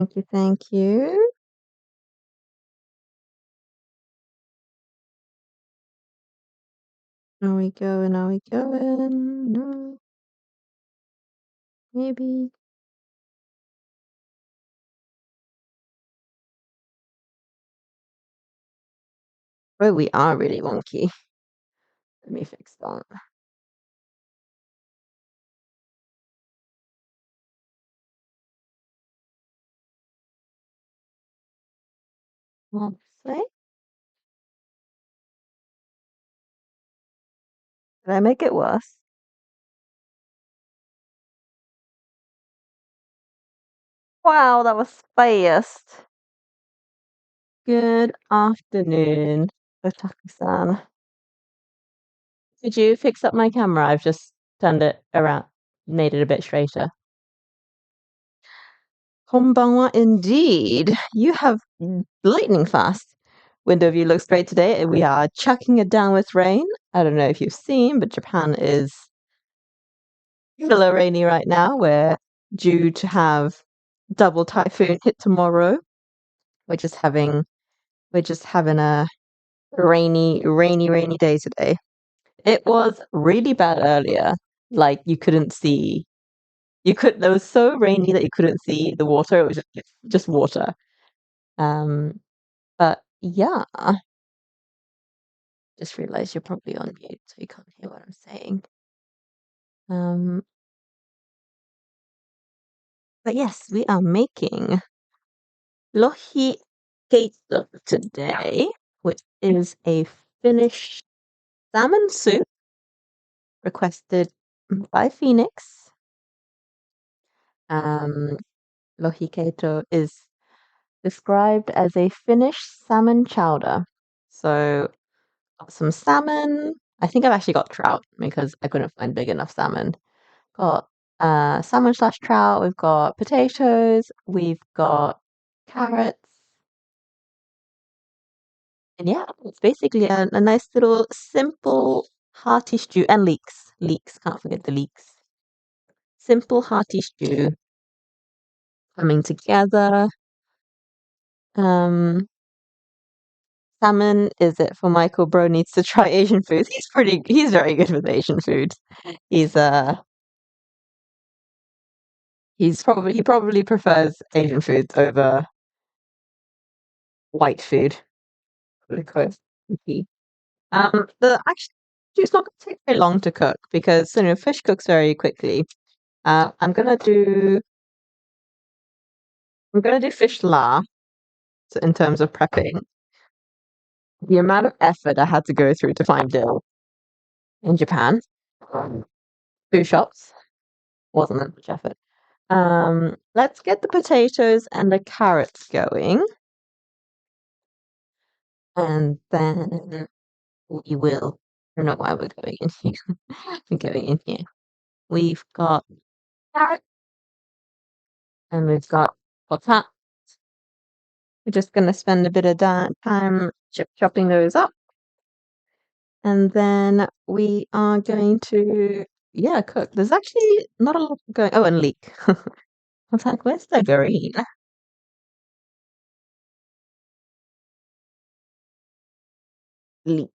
Thank you, thank you. Are we going? Are we going? No, maybe. Oh, we are really wonky. Let me fix that. Say, did I make it worse? Wow, that was fast. Good afternoon, Otaku-san. Did you fix up my camera? I've just turned it around, made it a bit straighter. Konbanwa, indeed. You have lightning fast window view looks great today. We are chucking it down with rain. I don't know if you've seen, but Japan is still rainy right now. We're due to have double typhoon hit tomorrow. We're just having a rainy day today. It was really bad earlier. Like you couldn't see. It was so rainy that you couldn't see the water. It was just water. Um, but yeah, just realized you're probably on mute, so you can't hear what I'm saying. Um, but yes, we are making Lohikeitto today, which is a Finnish salmon soup requested by Phoenix. Um, Lohikeitto is described as a Finnish salmon chowder. So, got some salmon. I think I've actually got trout because I couldn't find big enough salmon. Got salmon slash trout. We've got potatoes. We've got carrots. And yeah, it's basically a nice little simple hearty stew and leeks. Leeks, can't forget the leeks. Simple hearty stew coming together. Um, Salmon, is it for Michael Bro needs to try Asian foods? He's very good with Asian food. He's he probably prefers Asian foods over white food. Because the actually it's not gonna take very long to cook because fish cooks very quickly. I'm gonna do fish la so in terms of prepping. The amount of effort I had to go through to find dill in Japan, food shops, wasn't that much effort. Let's get the potatoes and the carrots going, and then we will. I don't know why we're going in here. We're going in here. We've got carrot and we've got potat. We're just going to spend a bit of time chopping those up. And then we are going to, yeah, cook. There's actually not a lot going. Oh, and leek. I was like, where's the green? Leek.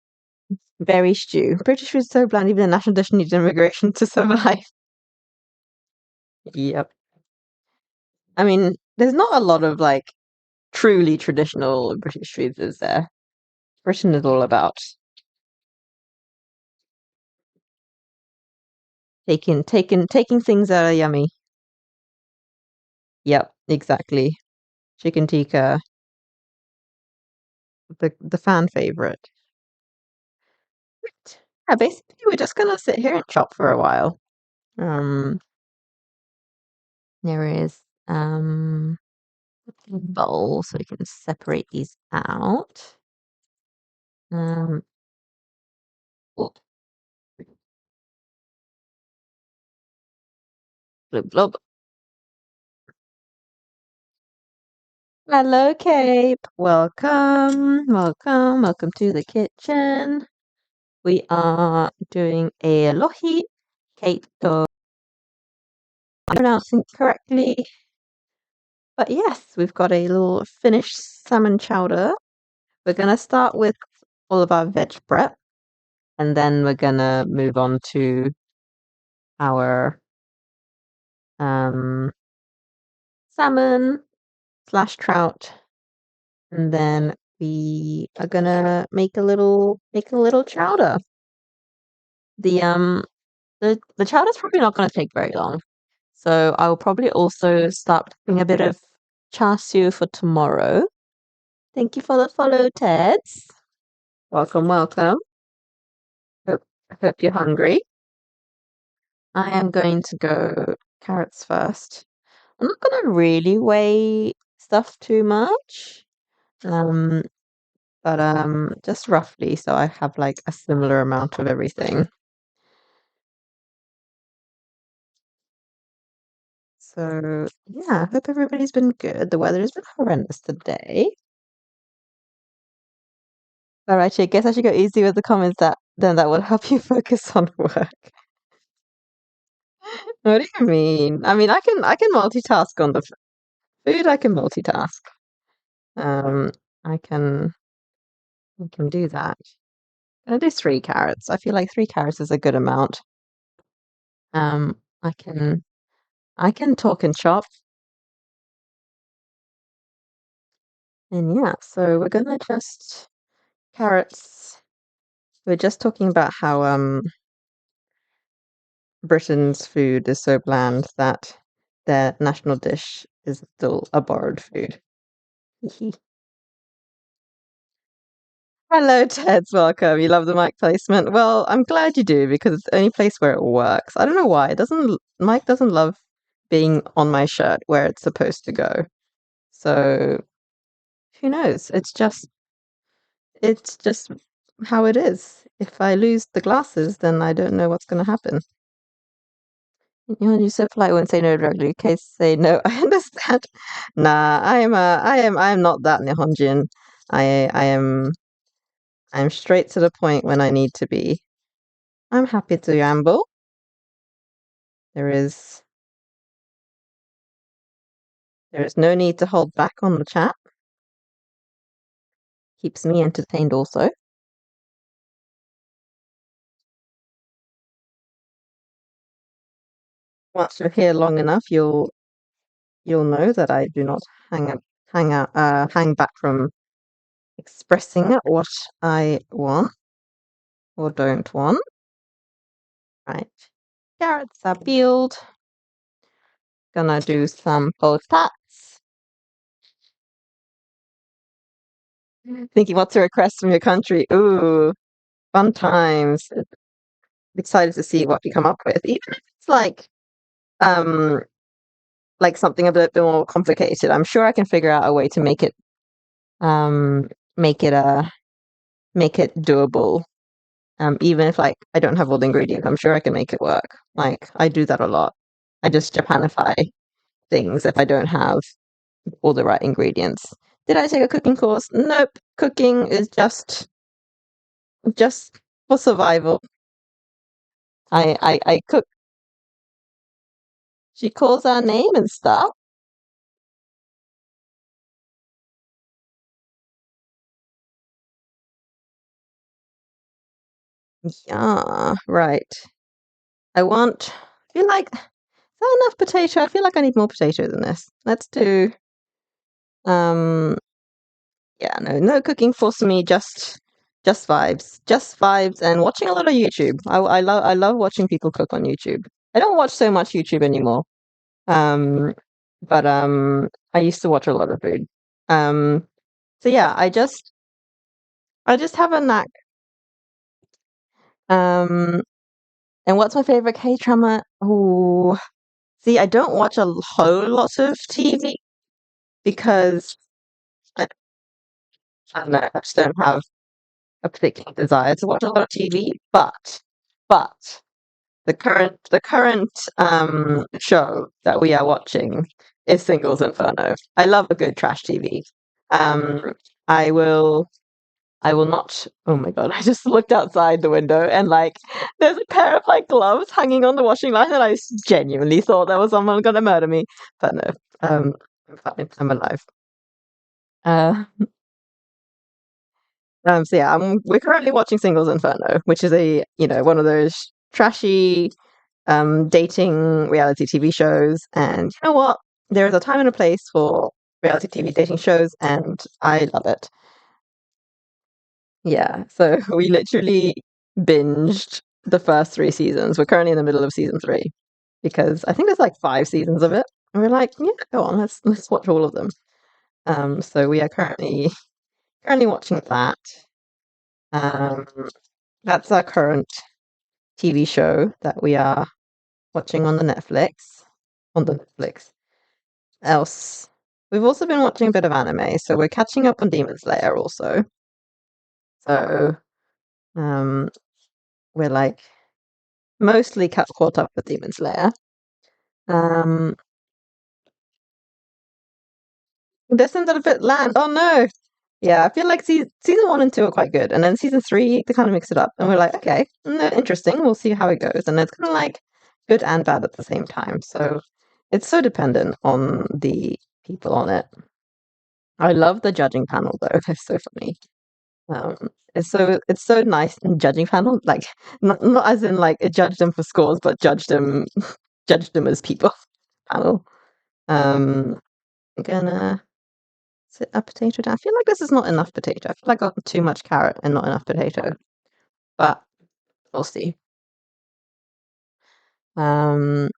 Berry stew. British food is so bland, even the national dish needs immigration to survive. Yep. I mean, there's not a lot of like truly traditional British foods, is there? Britain is all about taking things that are yummy. Yep, exactly. Chicken tikka, the fan favorite. Yeah, basically we're just gonna sit here and chop for a while. Um, there is a bowl so we can separate these out. Um, oh, blub blub. Hello, Cape. Welcome to the kitchen. We are doing a Lohikeitto. I'm pronouncing it correctly. But yes, we've got a little Finnish salmon chowder. We're gonna start with all of our veg prep, and then we're gonna move on to our um, salmon slash trout, and then we are gonna make a little chowder. The chowder's probably not gonna take very long, so I will probably also start cooking a bit of char siu for tomorrow. Thank you for the follow, Teds. Welcome, welcome. Hope you're hungry. I am going to go carrots first. I'm not gonna really weigh stuff too much. Um, but just roughly, so I have like a similar amount of everything. So yeah, I hope everybody's been good. The weather has been horrendous today. All right, I guess I should go easy with the comments that will help you focus on work. What do you mean? I mean, I can multitask on the food. I can multitask. Um, I can do that. I do 3 carrots. I feel like 3 carrots is a good amount. Um, I can talk and chop, and yeah. So we're gonna just carrots. We're just talking about how Britain's food is so bland that their national dish is still a borrowed food. Hello, Ted's welcome. You love the mic placement. Well, I'm glad you do because it's the only place where it works. I don't know why. It doesn't Mike doesn't love being on my shirt where it's supposed to go. So who knows? It's just how it is. If I lose the glasses, then I don't know what's going to happen. You're so polite, won't say no directly. Okay, say no. I understand. Nah, I am not that Nihonjin. I'm straight to the point when I need to be. I'm happy to ramble. There is no need to hold back on the chat. Keeps me entertained also. Once you're here long enough, you'll know that I do not hang back from expressing what I want or don't want. Right. Carrots are peeled. Gonna do some potats. Thinking what's a request from your country? Ooh, fun times. Excited to see what you come up with. Even if it's um like something a bit more complicated. I'm sure I can figure out a way to um make it make it doable. Even if like I don't have all the ingredients, I'm sure I can make it work. Like I do that a lot. I just Japanify things if I don't have all the right ingredients. Did I take a cooking course? Nope. Cooking is just for survival. I cook. She calls our name and stuff. Yeah, right. I feel like, is that enough potato? I feel like I need more potato than this. Let's do, um, yeah, no cooking force me, just vibes. Just vibes and watching a lot of YouTube. I love watching people cook on YouTube. I don't watch so much YouTube anymore. Um, but I used to watch a lot of food. Um, so yeah, I just have a knack. Um, and what's my favorite K-drama? Oh, see, I don't watch a whole lot of TV because I, I don't know, I just don't have a particular desire to watch a lot of TV. But the current show that we are watching is Singles Inferno. I love a good trash TV. Um, I will I will not. Oh my God, I just looked outside the window and like there's a pair of like gloves hanging on the washing line and I genuinely thought there was someone gonna murder me. But no. Um I'm fine. I'm alive. Uh, so yeah, we're currently watching Singles Inferno, which is one of those trashy dating reality TV shows. And you know what? There is a time and a place for reality TV dating shows, and I love it. Yeah, so we literally binged the first three seasons. We're currently in the middle of season three because I think there's like five seasons of it. And we're like, yeah, go on, let's watch all of them. So we are currently watching that. Um, that's our current TV show that we are watching on the Netflix. On the Netflix. Else, we've also been watching a bit of anime, so we're catching up on Demon Slayer also. So, um, we're like mostly caught up with Demon Slayer. Um, Descent of the Fifth Land. Oh no! Yeah, I feel like season one and two are quite good, and then season three they kind of mix it up, and we're like, okay, interesting. We'll see how it goes, and it's kind of like good and bad at the same time. So it's so dependent on the people on it. I love the judging panel though; they're so funny. Um, it's so nice in judging panel, like not as in like it judged them for scores, but judged them as people panel. I'm gonna sit a potato down. I feel like this is not enough potato. I feel like I got too much carrot and not enough potato, but we'll see. Um,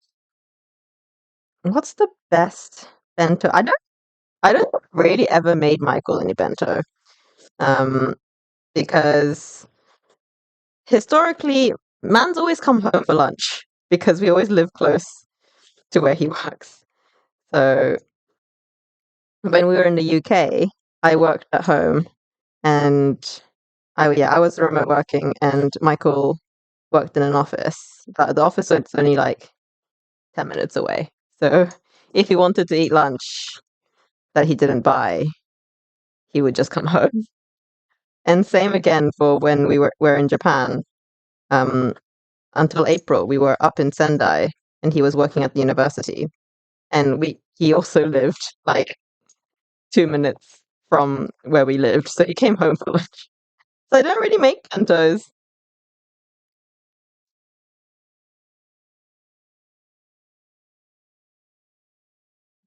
what's the best bento? I don't really ever made Michael any bento. Um, because historically, man's always come home for lunch because we always live close to where he works. So when we were in the UK, I worked at home and I was remote working and Michael worked in an office. But the office was only like 10 minutes away. So if he wanted to eat lunch that he didn't buy, he would just come home. And same again for when were in Japan. Um, until April, we were up in Sendai and he was working at the university. And he also lived like 2 minutes from where we lived. So he came home for lunch. So I don't really make bentos.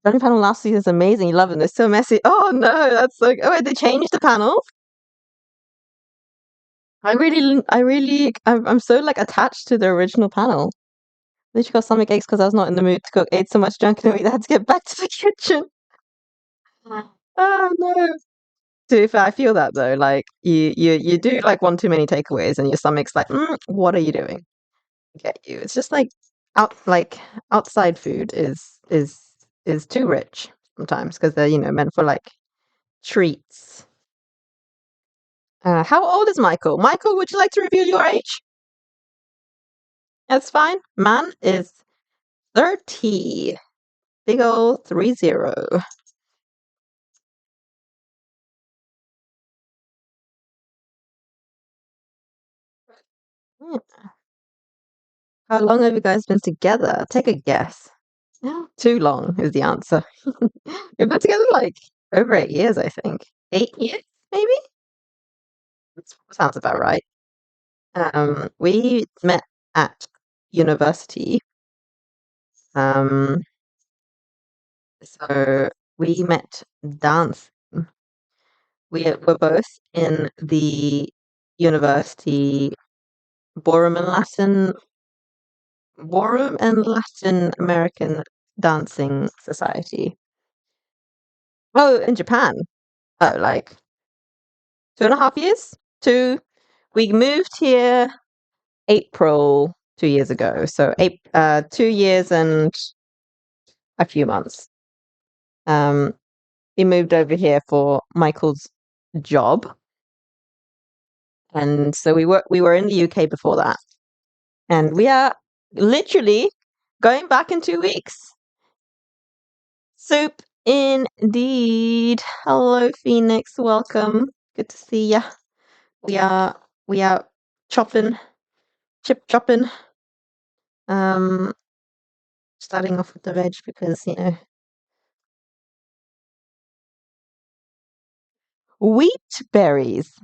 Johnny panel last season is amazing. You love it. It's so messy. Oh no, that's so. Oh, wait, they changed the panel. I'm so like attached to the original panel. Literally got stomach aches because I was not in the mood to cook. Ate so much junk and we had to get back to the kitchen. Oh no. To be fair, I feel that though. Like you do like one too many takeaways and your stomach's like, what are you doing? I get you. It's just like outside food is too rich sometimes because they're meant for like treats. How old is Michael? Michael, would you like to reveal your age? That's fine. Man is 30. Big old 30. Hmm. How long have you guys been together? Take a guess. Yeah, too long is the answer. We've been together like over 8 years, I think. 8 years, maybe? That sounds about right. We met at university. Um, so we met dance. Were both in the university Ballroom and Latin American Dancing Society. Oh, in Japan. Oh, like 2.5 years. We moved here April 2 years ago. So 2 years and a few months. Um, we moved over here for Michael's job, and so we were in the UK before that, and we are literally going back in 2 weeks. Soup indeed. Hello, Phoenix. Welcome. Good to see ya. We are chopping, chip chopping. Um, Starting off with the veg because Wheat berries,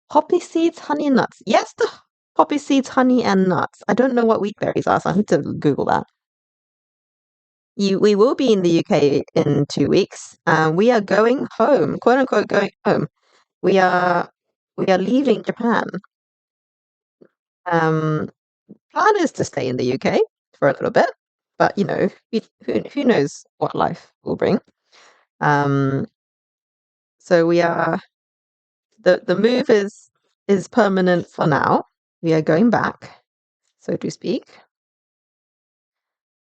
poppy seeds, honey, and nuts. Yes, the poppy seeds, honey, and nuts. I don't know what wheat berries are, so I need to Google that. We will be in the UK in 2 weeks. We are going home, quote unquote, going home. We are we are leaving Japan. Um, Plan is to stay in the UK for a little bit, but who knows what life will bring. Um, so we are the move is permanent for now. We are going back, so to speak,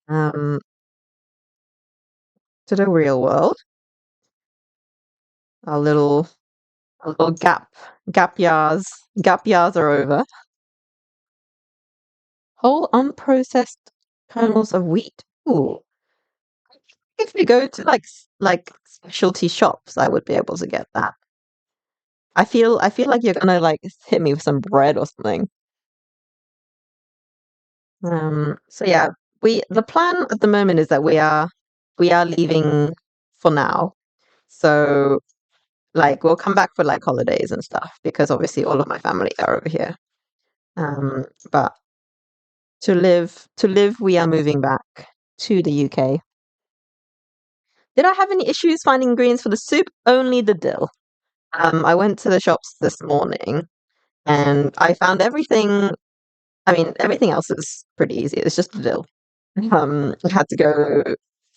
um, to the real world. Our little our little gap years are over. Whole unprocessed kernels of wheat. Ooh, if we go to like specialty shops, I would be able to get that. I feel like you're gonna like hit me with some bread or something. So yeah, the plan at the moment is that we are leaving for now. So like we'll come back for like holidays and stuff because obviously all of my family are over here. But to live, we are moving back to the UK. Did I have any issues finding ingredients for the soup? Only the dill. I went to the shops this morning and I found everything. I mean, everything else is pretty easy. It's just the dill. I had to go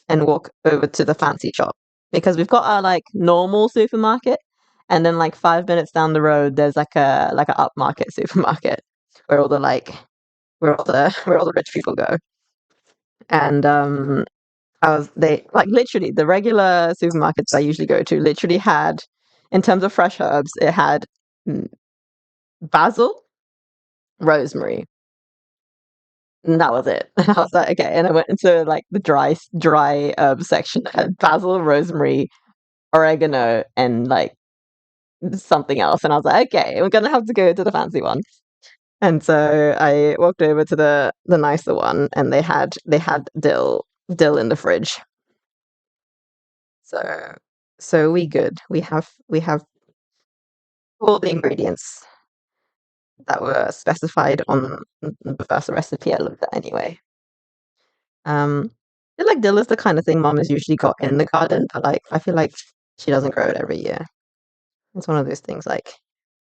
and walk over to the fancy shop because we've got our like normal supermarket, and then like 5 minutes down the road, there's like a upmarket supermarket where all the like where all the rich people go. And they like literally the regular supermarkets I usually go to literally had, in terms of fresh herbs, it had mm, basil, rosemary, and that was it. And I was like, okay. And I went into like the dry herb section that had basil, rosemary, oregano, and like something else. And I was like, okay, we're gonna have to go to the fancy one. And so I walked over to the nicer one, and they had dill in the fridge. So we good. We have all the ingredients that were specified on the first recipe I looked at anyway. I feel like dill is the kind of thing mom has usually got in the garden, but like I feel like she doesn't grow it every year. It's one of those things like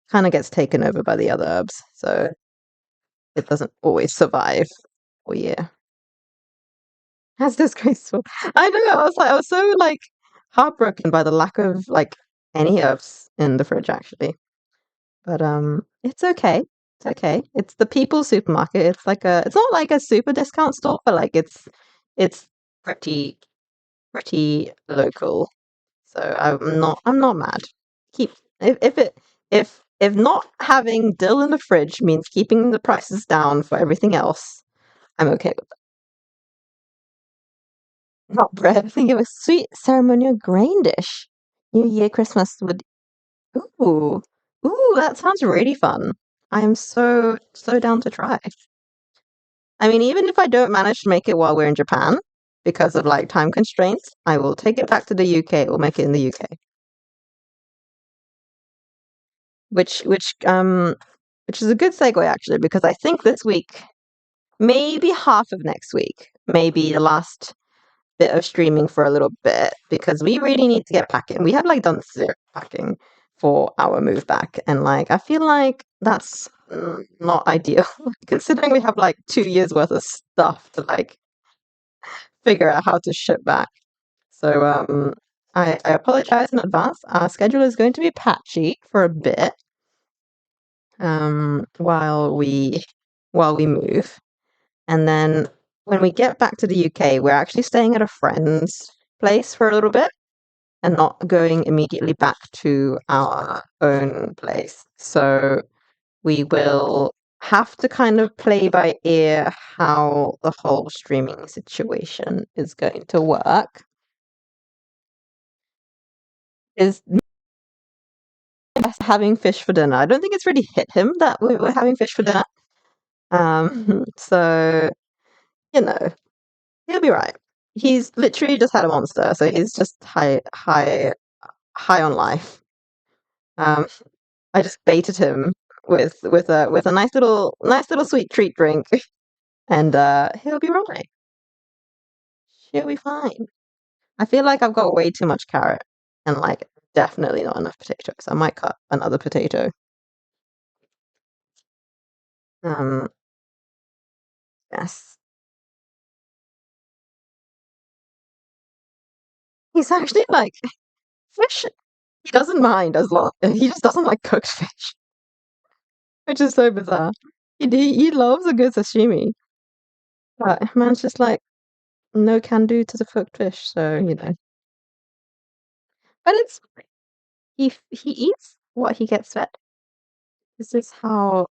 kind of gets taken over by the other herbs, so it doesn't always survive all year. That's disgraceful. I know. I was so like heartbroken by the lack of like any herbs in the fridge actually. But it's okay. It's okay. It's the People's Supermarket. It's not like a super discount store, but like it's pretty pretty local. So I'm not mad. Keep if it if not having dill in the fridge means keeping the prices down for everything else, I'm okay with that. Not bread. Think of a sweet ceremonial grain dish. New Year, Christmas would ooh that sounds really fun. I am so down to try. I mean, even if I don't manage to make it while we're in Japan because of like time constraints, I will take it back to the UK. We'll make it in the UK. Which is a good segue actually, because I think this week, maybe half of next week, maybe the last bit of streaming for a little bit, because we really need to get packing. We have like done zero packing for our move back, and like I feel like that's not ideal considering we have like 2 years worth of stuff to like figure out how to ship back. So I apologize in advance. Our schedule is going to be patchy for a bit while we move. And then when we get back to the UK, we're actually staying at a friend's place for a little bit and not going immediately back to our own place. So we will have to kind of play by ear how the whole streaming situation is going to work. Is having fish for dinner. I don't think it's really hit him that we're having fish for dinner. So you know, he'll be right. He's literally just had a monster, so he's just high on life. Um, I just baited him with a nice little sweet treat drink, and he'll be right. He'll be fine. I feel like I've got way too much carrot and like definitely not enough potatoes. I might cut another potato. Um, yes. He's actually like fish. He doesn't mind as long he just doesn't like cooked fish, which is so bizarre. He loves a good sashimi, but man's just like no can do to the cooked fish. So but he eats what he gets fed. This is how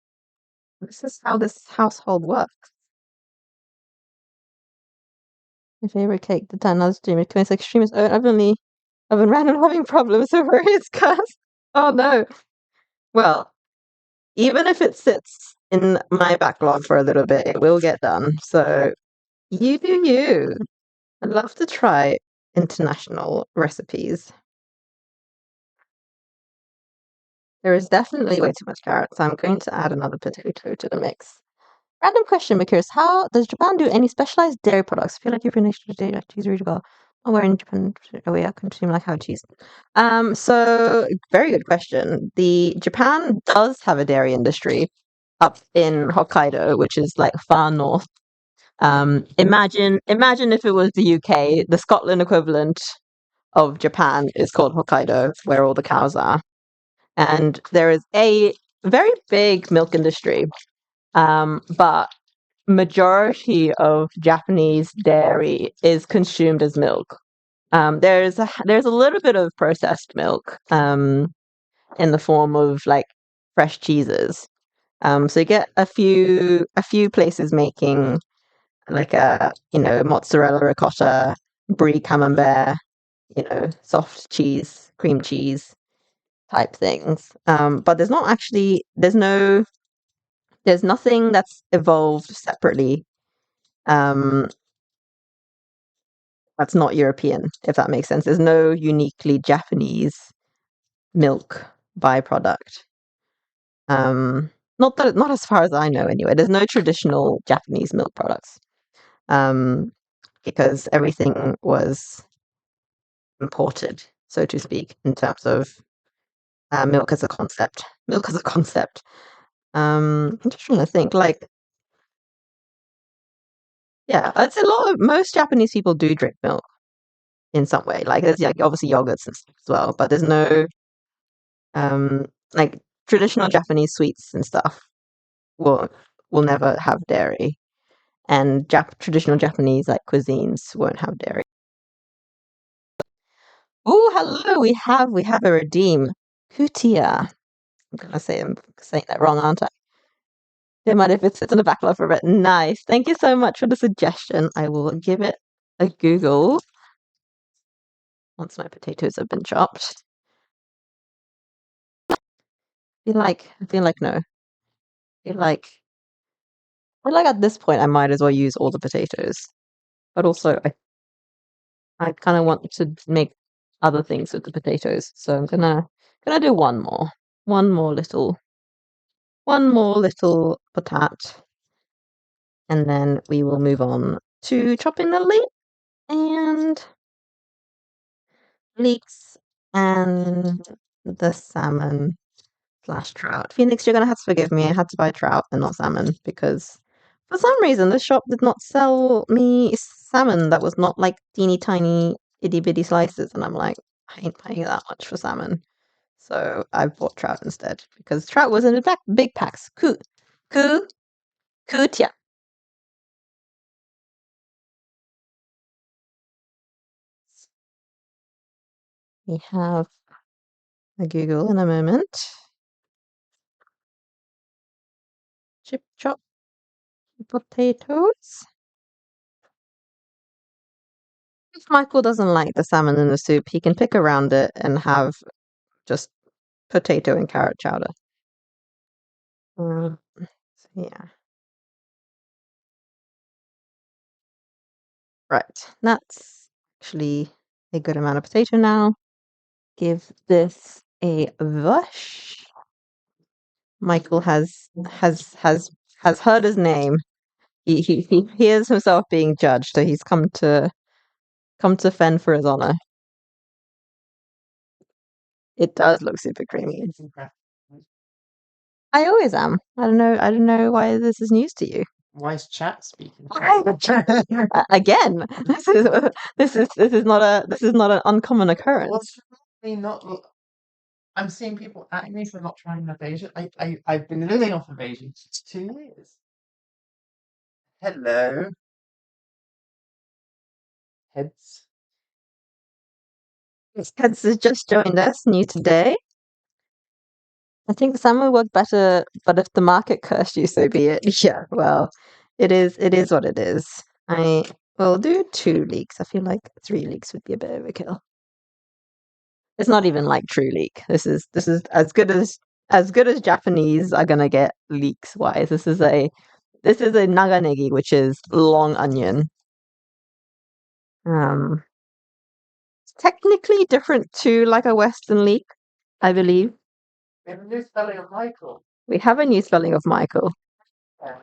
this household works. My favorite cake, the 10 other streamer, commits extremist. Oh, I've been random having problems over his cast. Oh no. Well, even if it sits in my backlog for a little bit, it will get done. So you do you. I'd love to try international recipes. There is definitely way too much carrot, so I'm going to add another potato to the mix. Random question, because how does Japan do any specialized dairy products? I feel like you've been today like cheese really well. Oh, where in Japan? Oh, yeah, consume like how cheese. So very good question. The Japan does have a dairy industry up in Hokkaido, which is like far north. Imagine if it was the UK, the Scotland equivalent of Japan is called Hokkaido, where all the cows are. And there is a very big milk industry. But majority of Japanese dairy is consumed as milk. There's a little bit of processed milk in the form of like fresh cheeses. So you get a few places making like a mozzarella ricotta, brie camembert, soft cheese, cream cheese type things. But there's nothing that's evolved separately. Um, that's not European, if that makes sense. There's no uniquely Japanese milk byproduct. Not as far as I know anyway. There's no traditional Japanese milk products. Um, because everything was imported, so to speak, in terms of milk as a concept. Milk as a concept. I'm just trying to think. Like, yeah, it's a lot of most Japanese people do drink milk in some way. Like, there's like obviously yogurts and stuff as well, but there's no um like traditional Japanese sweets and stuff will will never have dairy, and traditional Japanese like cuisines won't have dairy. Oh, hello! We have a redeem. Kutia. I'm saying that wrong, aren't I? Don't mind if it sits in the backlog for a bit. Nice. Thank you so much for the suggestion. I will give it a Google once my potatoes have been chopped. I feel like no. I feel like at this point I might as well use all the potatoes. But also I kind of want to make other things with the potatoes, so I'm gonna do one more little, potat, and then we will move on to chopping the and leeks and the salmon slash trout. Phoenix, you're gonna have to forgive me. I had to buy trout and not salmon because for some reason this shop did not sell me salmon that was not like teeny tiny itty bitty slices, and I'm like, I ain't paying that much for salmon. So I bought trout instead because trout was in the big packs. Ku, kutia. We have a Google in a moment. Chip chop potatoes. If Michael doesn't like the salmon in the soup, he can pick around it and have just potato and carrot chowder. So yeah, right. That's actually a good amount of potato now. Give this a bush. Michael has heard his name. He hears himself being judged, so he's come to fend for his honor. It does look super creamy. I always am. I don't know why this is news to you. Why is chat speaking? Again, this is not an uncommon occurrence. What's me not? I'm seeing people at me for not trying enough Asian. I've been living off of Asian for 2 years. Hello, heads. Heads has just joined us, new today. I think Sam would work better, but if the market cursed you, so be it. Yeah, well, it is what it is. I will do 2 leaks. I feel like 3 leaks would be a bit overkill. It's not even like true leek. This is as good as Japanese are gonna get leeks wise. This is a naganegi, which is long onion. Um, technically different to like a Western leek, I believe. We have a new spelling of Michael. We have a new spelling of Michael. Yeah.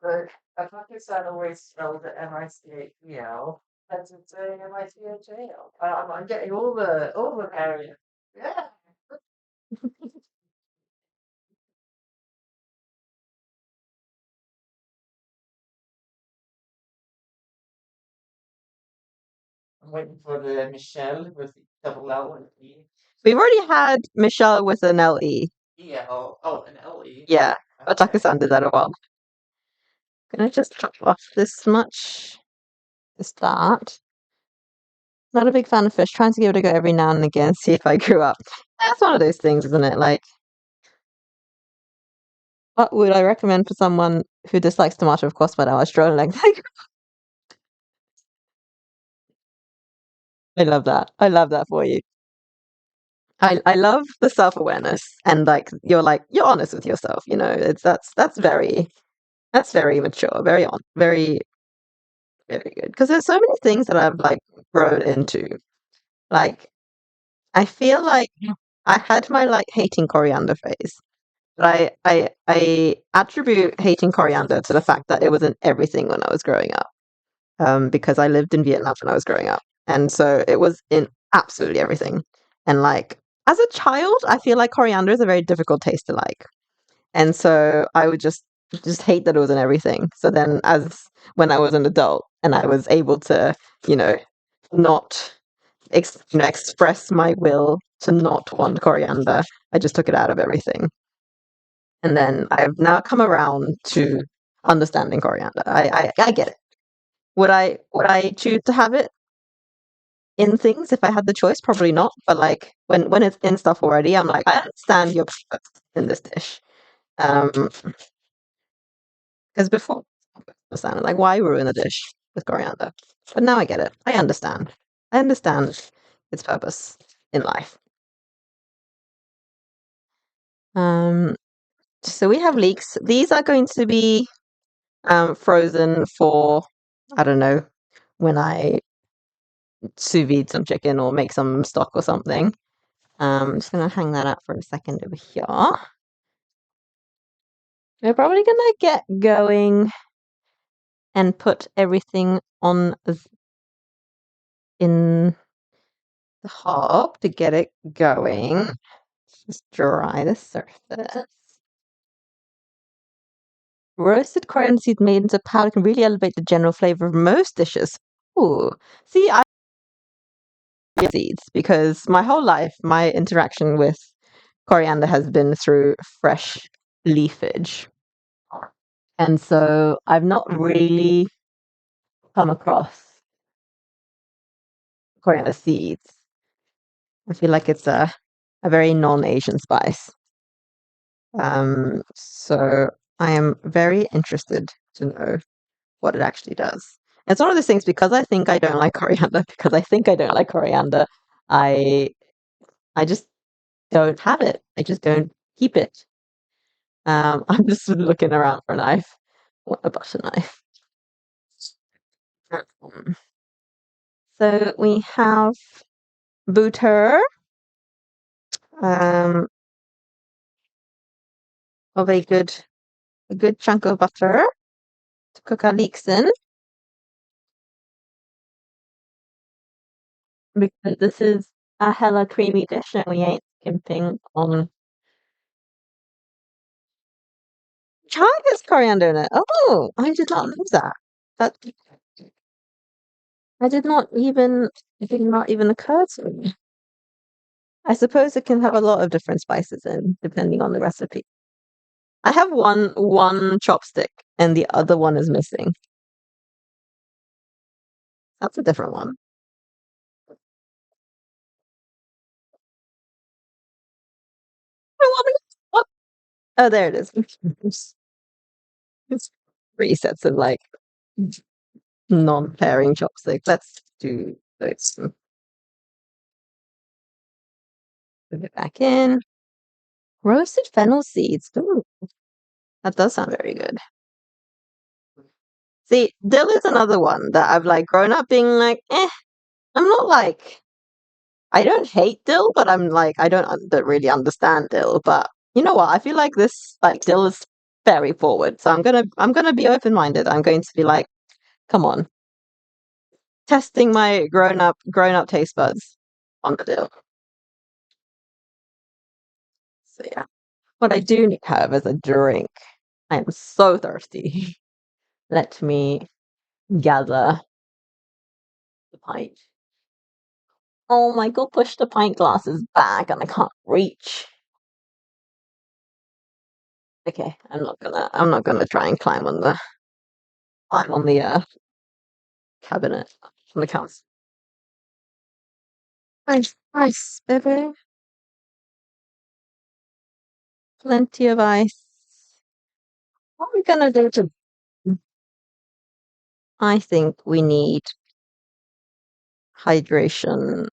But I Pakistan always spelled it Michael. As it's saying Michael. I'm getting all the areas. Yeah. I'm waiting for the Michelle with the double L and E. We've already had Michelle with an LE. E-L. Oh, an L-E. Yeah, Okay. Otaka-san did that a while. Gonna just chop off this much to start. Not a big fan of fish. Trying to give it a go every now and again, see if I grew up. That's one of those things, isn't it? Like, what would I recommend for someone who dislikes tomato? Of course, but I was strolling like I love that. I love that for you. I love the self-awareness and you're honest with yourself, you know. It's that's very mature, very on very very good. Because there's so many things that I've like grown into. Like I feel like I had my like hating coriander phase. But I attribute hating coriander to the fact that it was in everything when I was growing up. Because I lived in Vietnam when I was growing up. And so it was in absolutely everything. And like as a child, I feel like coriander is a very difficult taste to like. And so I would just hate that it was in everything. So then as when I was an adult and I was able to, you know, not express my will to not want coriander, I just took it out of everything. And then I've now come around to understanding coriander. I get it. Would I choose to have it in things if I had the choice? Probably not. But like when it's in stuff already, I'm like, I understand your purpose in this dish. Because before I understand like why ruin a dish with coriander. But now I get it. I understand. I understand its purpose in life. Um so we have leeks. These are going to be frozen for I don't know when I sous vide some chicken or make some stock or something. I'm just gonna hang that up for a second over here. We're probably gonna get going and put everything on in the hob to get it going. Just dry the surface. Roasted coriander seeds made into powder can really elevate the general flavor of most dishes. Ooh, see, I like seeds because my whole life, my interaction with coriander has been through fresh leafage. And so I've not really come across coriander seeds. I feel like it's a very non-Asian spice. So I am very interested to know what it actually does. It's one of those things because I think I don't like coriander, because I think I don't like coriander, I I just don't have it. I just don't keep it. I'm just looking around for a knife. What a butter knife. So we have butter. um, of a good chunk of butter to cook our leeks in, because this is a hella creamy dish and we ain't skimping on chai has coriander in it. Oh, I did not know that. That I did not even it did not even occur to me. I suppose it can have a lot of different spices in, depending on the recipe. I have one chopstick and the other one is missing. That's a different one. What? Oh, there it is. It's three sets of like non-pairing chopsticks. Let's do those. Put it back in. Roasted fennel seeds. Ooh, that does sound very good. See, dill is another one that I've like grown up being like, I'm not like I don't hate dill, but I'm like don't really understand dill. But you know what? I feel like this like dill is very forward. So I'm gonna be open minded. I'm going to be like, come on, testing my grown up taste buds on the dill. So yeah. What I do need, however, is a drink. I am so thirsty. Let me gather the pint. Oh my god, push the pint glasses back and I can't reach. Okay, I'm not gonna try and climb on the cabinet on the counter. Nice, nice, baby. Plenty of ice. What are we gonna do to I think we need hydration.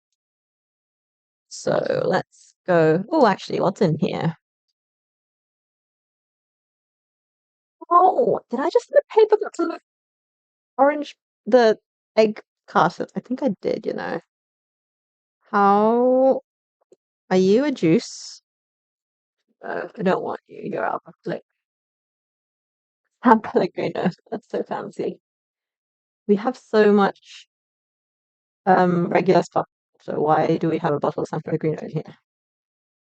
So let's go. Oh, actually, what's in here? Oh, did I just put paper cups in the orange the egg carton? I think I did, you know. How are you a juice? I don't want you. You're alcoholic. San Pellegrino. That's so fancy. We have so much regular stuff. So why do we have a bottle of San Pellegrino in here?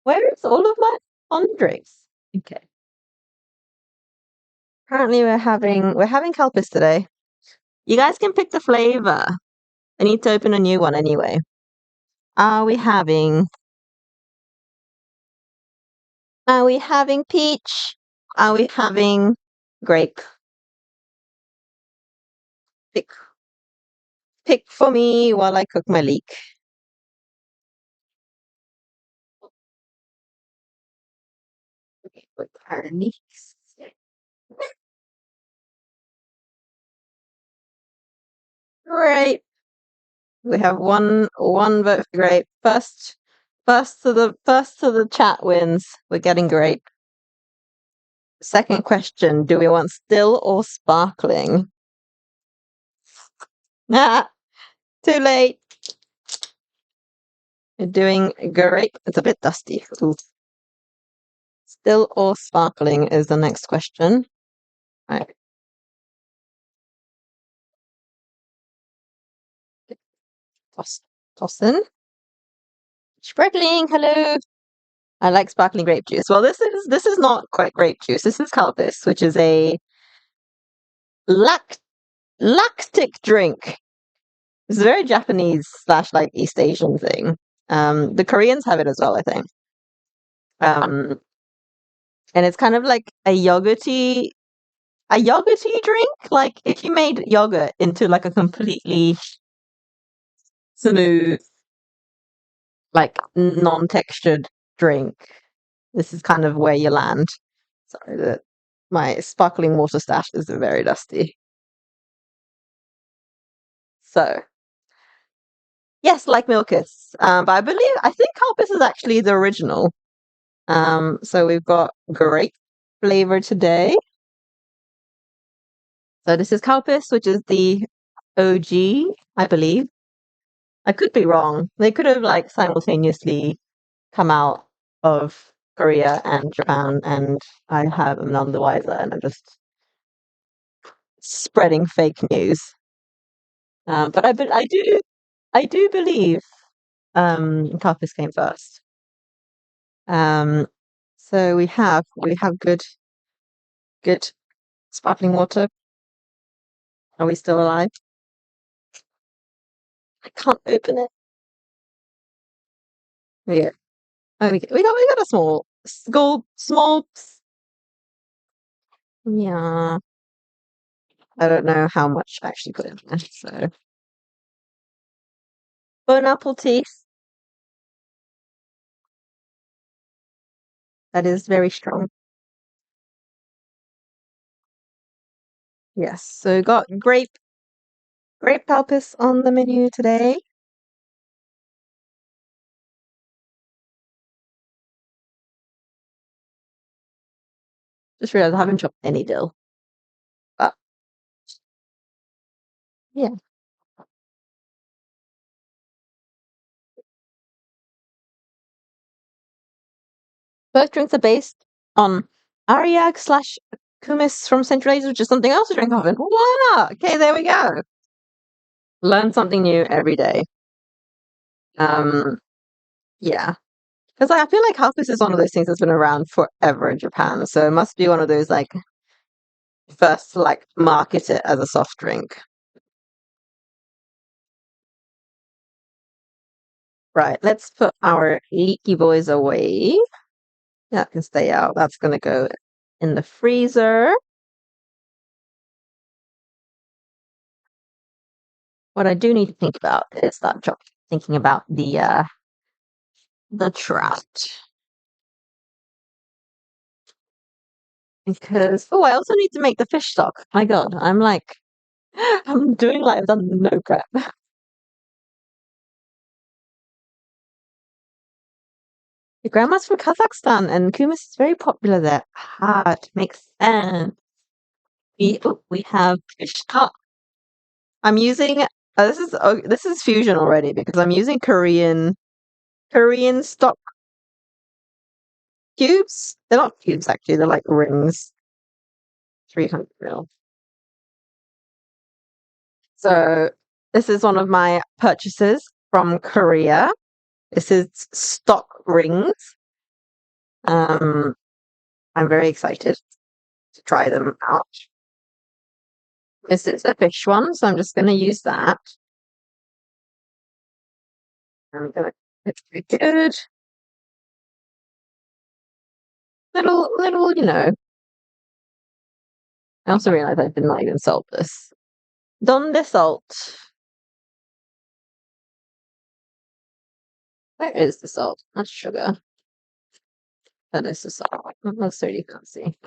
Where is all of my Andres? Okay. Apparently we're having Calpis today. You guys can pick the flavor. I need to open a new one anyway. Are we having are we having peach? Are we having grape? Pick pick for me while I cook my leek. Okay, with our leeks. Great. We have one vote for grape. First to the chat wins. We're getting grape. Second question, do we want still or sparkling? Ah, too late. You're doing grape. It's a bit dusty. Ooh. Still or sparkling is the next question. Right. Toss in. Sparkling, hello. I like sparkling grape juice. Well, this is not quite grape juice. This is Calpis, which is a lac lactic drink. It's a very Japanese slash like East Asian thing. The Koreans have it as well, I think. Um, and it's kind of like a yogurty drink. Like if you made yogurt into like a completely smooth, like non-textured drink, this is kind of where you land. Sorry that my sparkling water stash is very dusty. So yes, like Milkis. But I think Calpis is actually the original. So we've got grape flavor today. So this is Calpis, which is the OG, I believe. I could be wrong. They could have like simultaneously come out of Korea and Japan, and I have none the wiser, and I'm just spreading fake news. But I do believe carpus came first. Um, so we have good sparkling water. Are we still alive? I can't open it. Yeah. Oh, we got a small. Yeah. I don't know how much I actually put in there. So bon apple teeth. That is very strong. Yes. So got grape palpis on the menu today. Just realized I haven't chopped any dill. But yeah. Both drinks are based on Ariag slash kumis from Central Asia, which is something else to drink often. Why not? Okay, there we go. Learn something new every day. Yeah. Because I feel like Halpus is one of those things that's been around forever in Japan. So it must be one of those like first to like market it as a soft drink. Right, let's put our leaky boys away. That can stay out. That's gonna go in the freezer. What I do need to think about is start thinking about the trout. Because I also need to make the fish stock. My God, I'm like I'm doing like I've done no prep. The grandma's from Kazakhstan and kumis is very popular there. Ah, it makes sense. We have fish stock. I'm using this is fusion already because I'm using Korean stock cubes. They're not cubes actually, they're like rings. 300 mil. So this is one of my purchases from Korea. This is stock rings. Um, I'm very excited to try them out. This is a fish one, so I'm just going to use that. I'm going to it's good. Little, I also realized I did not even salt this. Donde salt? Where is the salt? That's sugar. That is the salt. That's really fancy.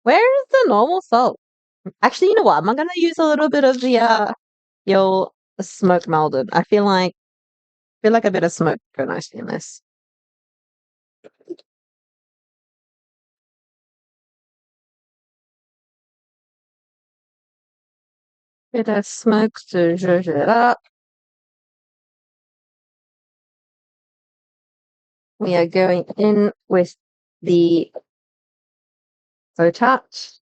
Where is the normal salt? Actually, you know what? I'm gonna use a little bit of the old smoked Maldon. I feel like a bit of smoke would go nicely in this. Bit of smoke to zhuzh it up. We are going in with the sotat.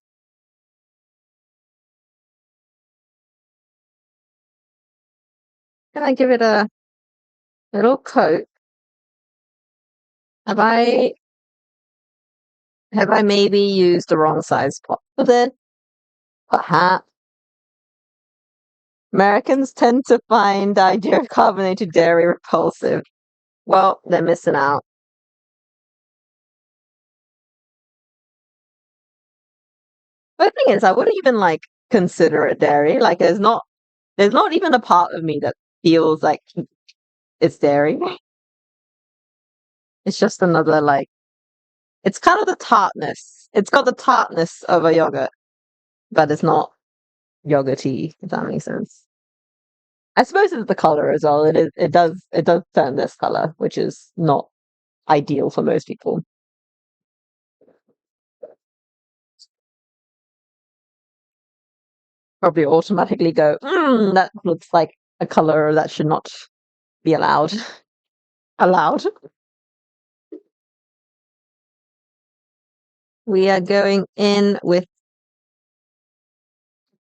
Can I give it a little coat? Have I maybe used the wrong size pot for this? Perhaps. Americans tend to find the idea of carbonated dairy repulsive. Well, they're missing out. But the thing is, I wouldn't even like consider it dairy. Like, there's not even a part of me that feels like it's dairy. It's just another like, it's kind of the tartness. It's got the tartness of a yogurt, but it's not yogurty. If that makes sense. I suppose it's the color as well. It does turn this color, which is not ideal for most people. Probably automatically go, that looks like a color that should not be allowed. allowed. We are going in with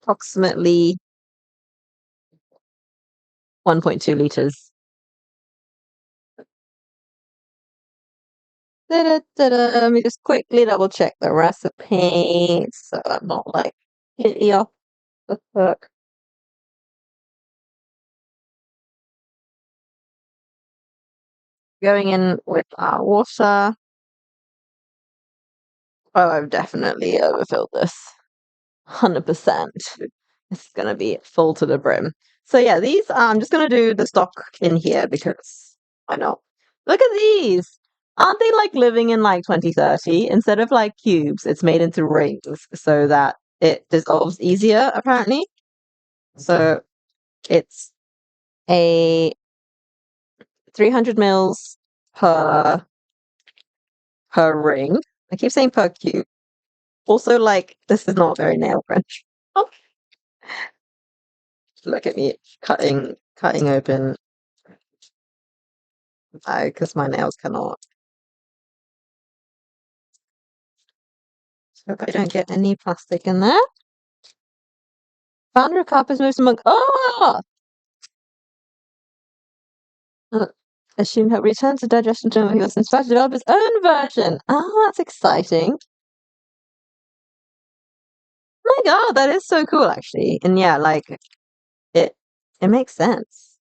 approximately 1.2 liters. Let me just quickly double check the recipe so I'm not like completely off the hook. Going in with our water. Oh, I've definitely overfilled this. 100%. This is going to be full to the brim. So yeah, these I'm just going to do the stock in here because I know. Look at these. Aren't they like living in like 2030? Instead of like cubes, it's made into rings so that it dissolves easier, apparently. So it's a 300 mils per ring. I keep saying per cube. Also, like, this is not very nail French. Oh, look at me cutting open because my nails cannot. So if I don't get any plastic in there. Founder of Cup is most among. Oh! Assume he'll return to digestion journal. He was inspired to develop his own version. Oh, that's exciting. My God, that is so cool, actually. And yeah, like it makes sense.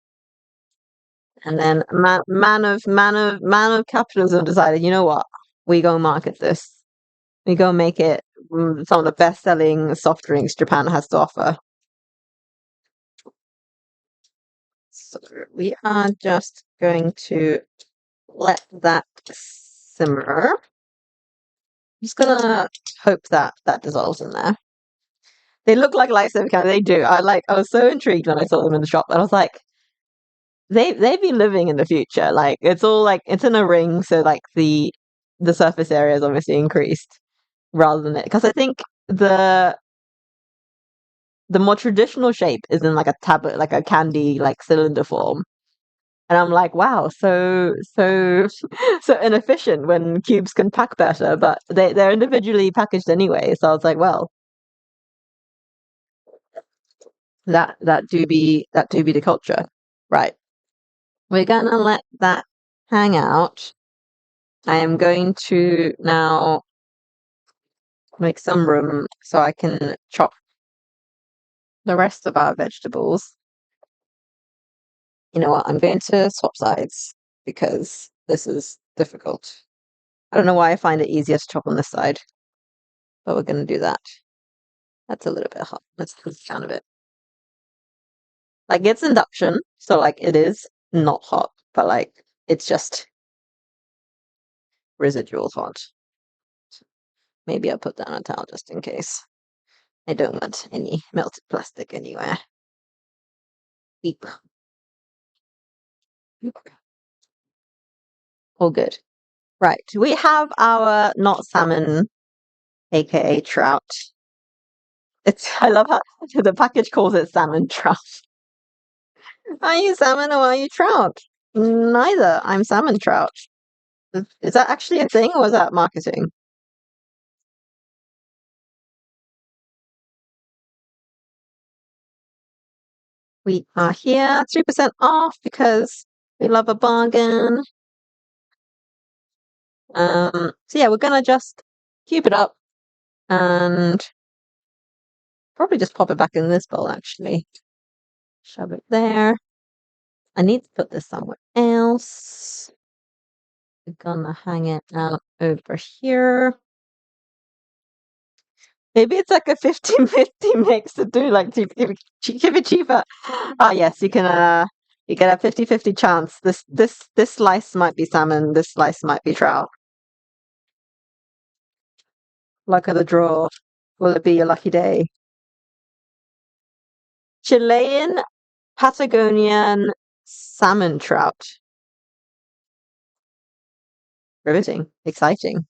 And then man of capitalism decided, you know what? We go market this. We go make it some of the best-selling soft drinks Japan has to offer. So we are just going to let that simmer. I'm just gonna hope that that dissolves in there. They look like lifesaver candy. They do. I was so intrigued when I saw them in the shop. I was like, they've been living in the future. Like it's all like it's in a ring, so like the surface area is obviously increased rather than it because I think the more traditional shape is in like a tablet, like a candy, like cylinder form. And I'm like, wow, so inefficient when cubes can pack better, but they're individually packaged anyway. So I was like, well, that do be the culture. Right. We're gonna let that hang out. I am going to now make some room so I can chop the rest of our vegetables. You know what? I'm going to swap sides because this is difficult. I don't know why I find it easier to chop on this side, but we're going to do that. That's a little bit hot. Let's cool down a bit. Like it's induction, so like it is not hot, but like it's just residual hot. Maybe I'll put down a towel just in case. I don't want any melted plastic anywhere. Beep. All good. Right. We have our not salmon, aka trout. I love how the package calls it salmon trout. Are you salmon or are you trout? Neither. I'm salmon trout. Is that actually a thing or is that marketing? We are here 3% off because we love a bargain. So yeah, we're gonna just cube it up and probably just pop it back in this bowl actually. Shove it there. I need to put this somewhere else. We're gonna hang it out over here. Maybe it's like a 50-50 mix to do like to give it cheaper. Ah yes, you get a 50-50 chance. This slice might be salmon, this slice might be trout. Luck of the draw. Will it be your lucky day? Chilean Patagonian salmon trout. Riveting. Exciting.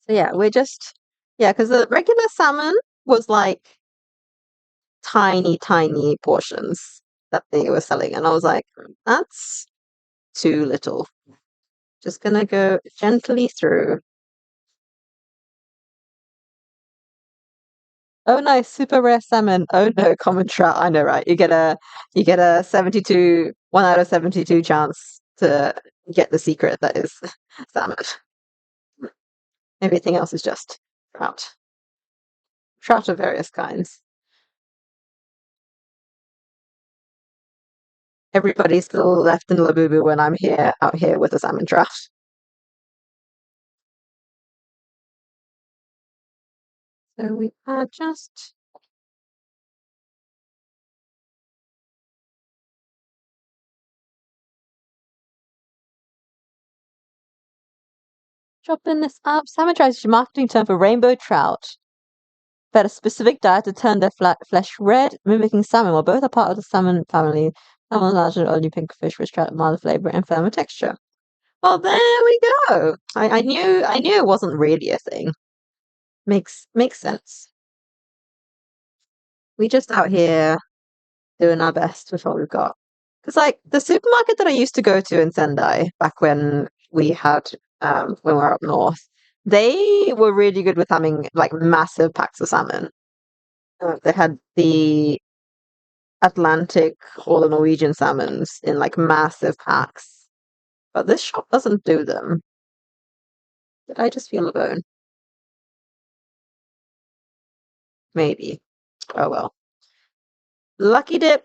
So yeah, because the regular salmon was like tiny, tiny portions. that they were selling, and I was like, that's too little. Just gonna go gently through. Oh nice, super rare salmon. Oh no, common trout. I know, right? You get a 72, 1 out of 72 chance to get the secret that is salmon. Everything else is just trout. Trout of various kinds. Everybody's still left in Labubu when I'm here out here with a salmon trout. So we are just chopping this up. Salmon trout is a marketing term for rainbow trout. Fed a specific diet to turn their flesh red, mimicking salmon. While both are part of the salmon family, salmon is larger, only pink fish with trout, milder flavor and firmer texture. Well, there we go. I knew it wasn't really a thing. Makes sense. We just out here doing our best with what we've got. Because like the supermarket that I used to go to in Sendai back when we had when we were up north, they were really good with having like massive packs of salmon. They had the Atlantic or the Norwegian salmons in like massive packs. But this shop doesn't do them. Did I just feel alone? Maybe. Oh well. Lucky dip,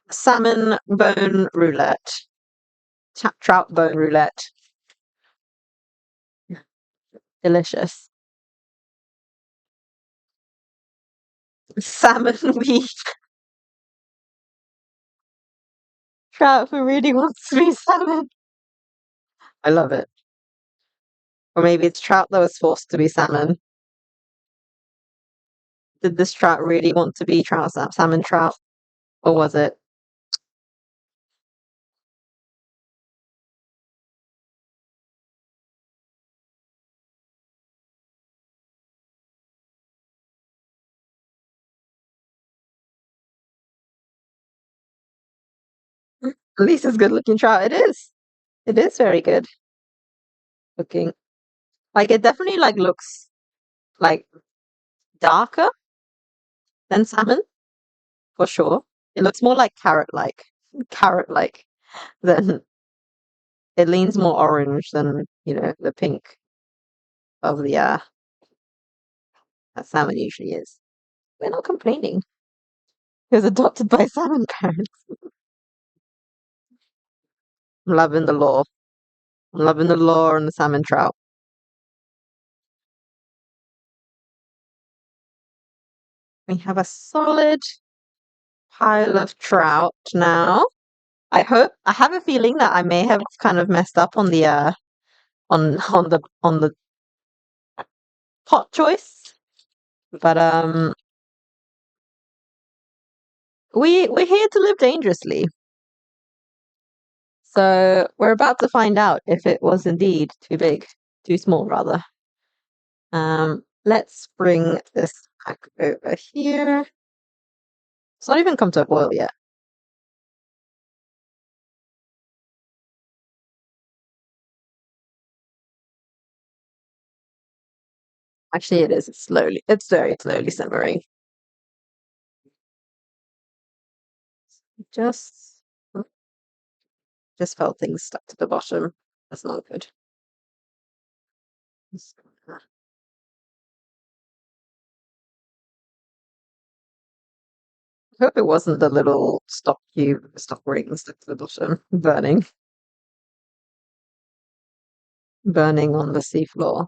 salmon bone roulette, trout bone roulette. Delicious. Salmon weed. Trout who really wants to be salmon. I love it. Or maybe it's trout that was forced to be salmon. Did this trout really want to be trout, salmon trout? Or was it? At least it's good looking trout. It is. It is very good looking. Like it definitely like looks like darker than salmon for sure. It looks more like carrot-like than it leans more orange than the pink of the that salmon usually is. We're not complaining. He was adopted by salmon parents. I'm loving the lore. I'm loving the lore and the salmon trout. We have a solid pile of trout now. I have a feeling that I may have kind of messed up on the on the pot choice, but we're here to live dangerously. So we're about to find out if it was indeed too big, too small rather. Let's bring this back over here. It's not even come to a boil yet. Actually, it is. It's very slowly simmering. Just, just felt things stuck to the bottom. That's not good. I hope it wasn't the little stop ring stuck to the bottom, burning on the seafloor.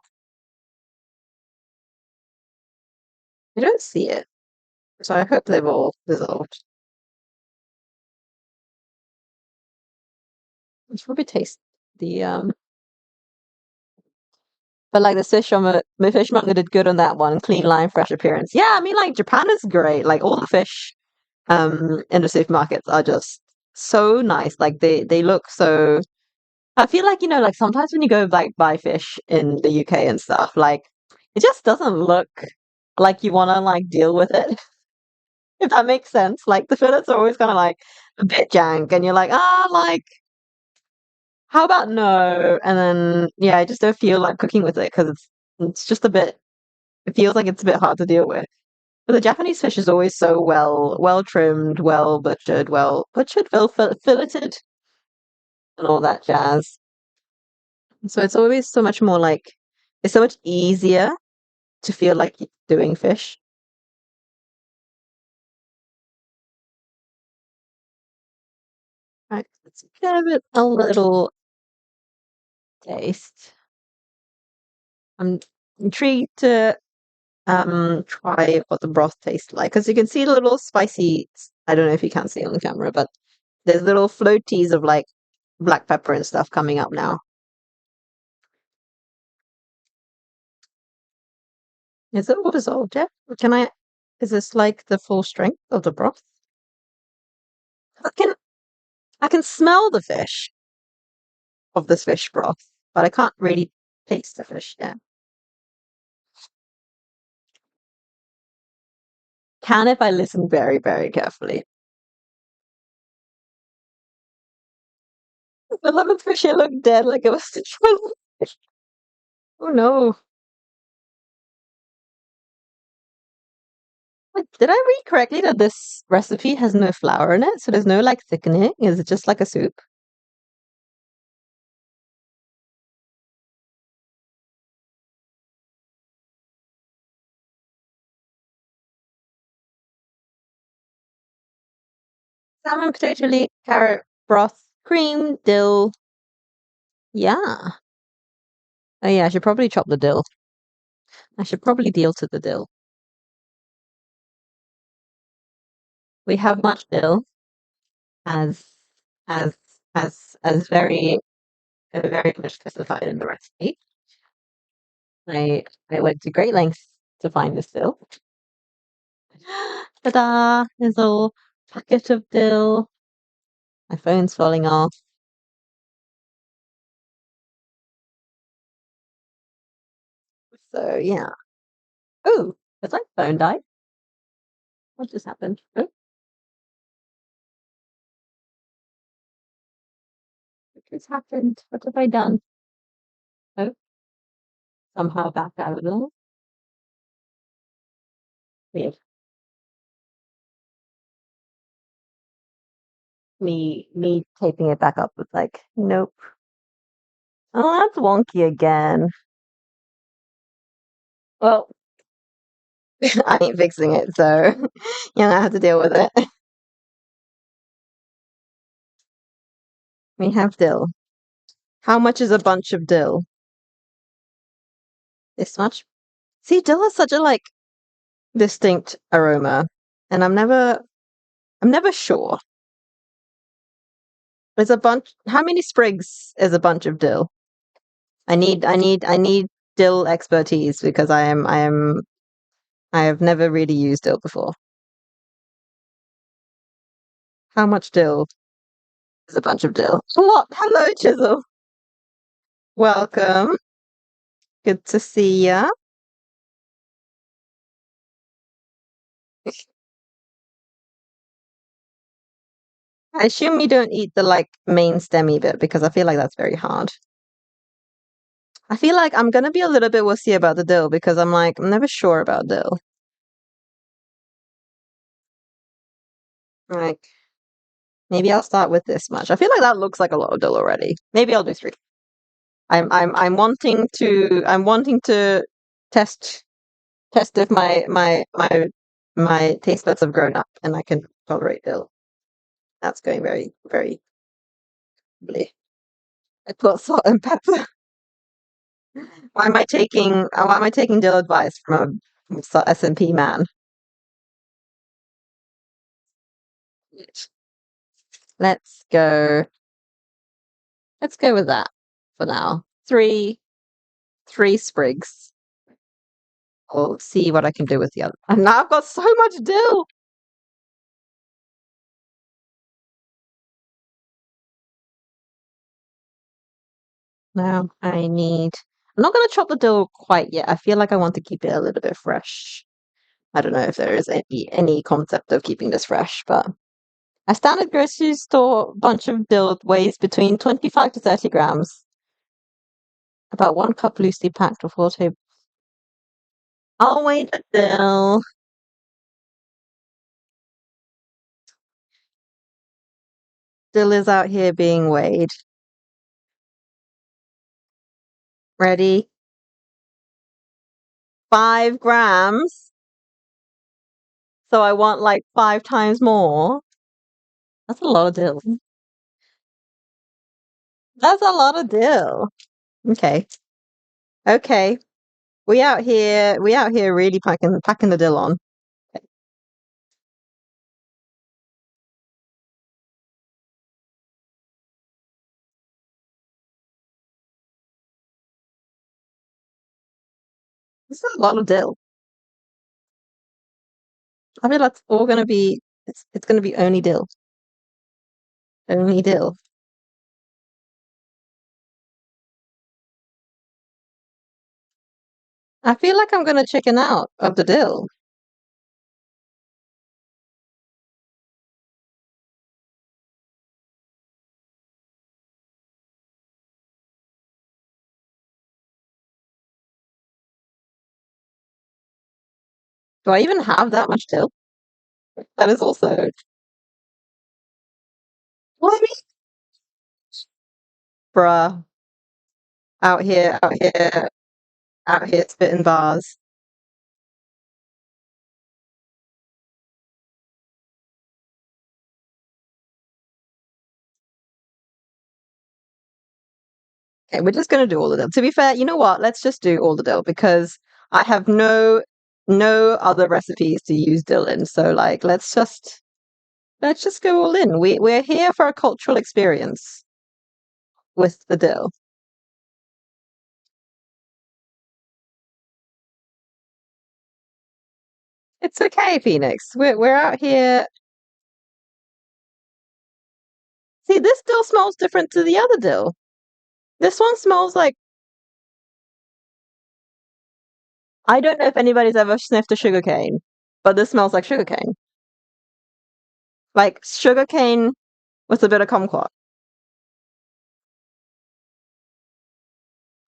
I don't see it, so I hope they've all dissolved. I should probably taste the but like the fishmonger did good on that one. Clean line, fresh appearance. Yeah, I mean like Japan is great. Like all the fish in the supermarkets are just so nice. Like they look so I feel like like sometimes when you go like buy fish in the UK and stuff, like it just doesn't look like you want to like deal with it. if that makes sense. Like the fillets are always kind of like a bit jank, and you're like, like how about no? And then yeah, I just don't feel like cooking with it because it's just a bit. It feels like it's a bit hard to deal with. But the Japanese fish is always so well trimmed, well butchered, filleted, and all that jazz. So it's always so much more like it's so much easier to feel like you're doing fish. Right, let's give it a little taste. I'm intrigued to try what the broth tastes like because you can see the little spicy. I don't know if you can see on the camera, but there's little floaties of like black pepper and stuff coming up now. Is it all dissolved yet? Can I? Is this like the full strength of the broth? I can I can smell the fish of this fish broth, but I can't really taste the fish yet. Can if I listen very carefully. The lemon fish here looked dead, like it was destroyed. Oh no! Wait, did I read correctly that this recipe has no flour in it? So there's no like thickening. Is it just like a soup? Salmon, potato leek, carrot, broth, cream, dill. Yeah. Oh yeah, I should probably chop the dill. I should probably deal to the dill. We have much dill as as as very much specified in the recipe. I went to great lengths to find this dill. Ta-da! There's a little packet of dill. My phone's falling off. So yeah. Oh, has my phone died? What just happened? Oh, what just happened? What have I done? Oh, somehow back out of it. Weird. Me taping it back up was like, nope. Oh, that's wonky again. Well, I ain't fixing it, so you're gonna have to deal with it. We have dill. How much is a bunch of dill? This much? See, dill has such a like distinct aroma, and I'm never sure. It's a bunch. How many sprigs is a bunch of dill? I need dill expertise because I have never really used dill before. How much dill is a bunch of dill? What? Hello, Chisel. Welcome. Good to see ya. I assume you don't eat the like main stemmy bit because I feel like that's very hard. I feel like I'm gonna be a little bit wussy about the dill because I'm never sure about dill. Like maybe I'll start with this much. I feel like that looks like a lot of dill already. Maybe I'll do three. I'm wanting to test if my taste buds have grown up and I can tolerate dill. That's going very bleh. I put salt and pepper. Why am I taking dill advice from a S&P man? Let's go. Let's go with that for now. Three sprigs. I'll see what I can do with the other. And now I've got so much dill. Now I need. I'm not going to chop the dill quite yet. I feel like I want to keep it a little bit fresh. I don't know if there is any concept of keeping this fresh, but a standard grocery store bunch of dill weighs between 25 to 30 grams. About 1 cup loosely packed or 4 tablespoons. I'll weigh the dill. Dill is out here being weighed. Ready? 5 grams. So I want like 5 times more. That's a lot of dill. That's a lot of dill. Okay. Okay. We out here really packing the dill on. This is a lot of dill. I feel that's all gonna be it's gonna be only dill. Only dill. I feel like I'm gonna chicken out of the dill. Do I even have that much dill? That is also what I mean, bruh. Out here, out here, out here spitting bars. Okay, we're just gonna do all the dill. To be fair, you know what? Let's just do all the dill because I have no other recipes to use dill in. So like let's just go all in. We're here for a cultural experience with the dill. It's okay, Phoenix. We're out here. See, this dill smells different to the other dill. This one smells like I don't know if anybody's ever sniffed a sugarcane, but this smells like sugarcane. Like sugarcane with a bit of kumquat.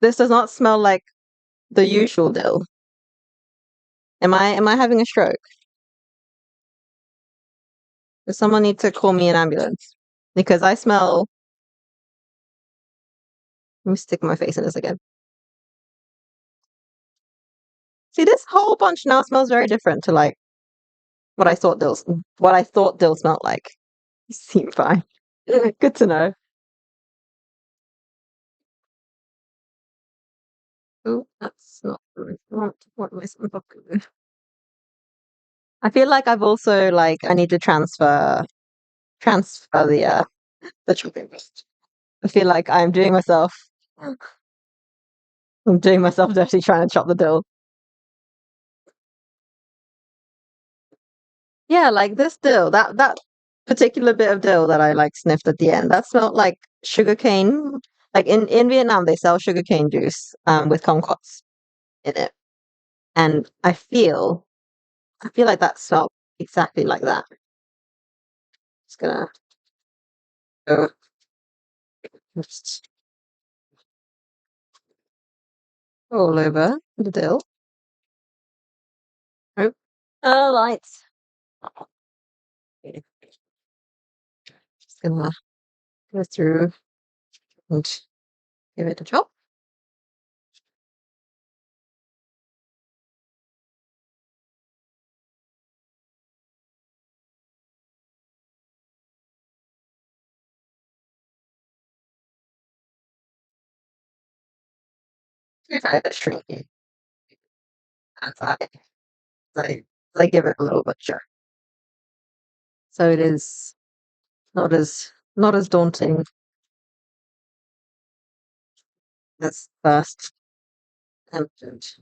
This does not smell like the usual dill. Am I having a stroke? Does someone need to call me an ambulance? Because I smell. Let me stick my face in this again. See, this whole bunch now smells very different to like what I thought dill smelled like. Seem fine. Good to know. Oh, that's not good. What am I supposed to do? I feel like I've also like I need to transfer the chopping board. I feel like I'm doing myself dirty trying to chop the dill. Yeah, like this dill, that particular bit of dill that I like sniffed at the end, that smelled like sugarcane. Like in Vietnam, they sell sugarcane juice with kumquats in it, and I feel like that smelled exactly like that. Just gonna go just all over the dill. Oh, lights. Just gonna go through and give it a chop. If I had a shrinky, that's I, I give it a little butcher. So it is not as daunting as first attempt.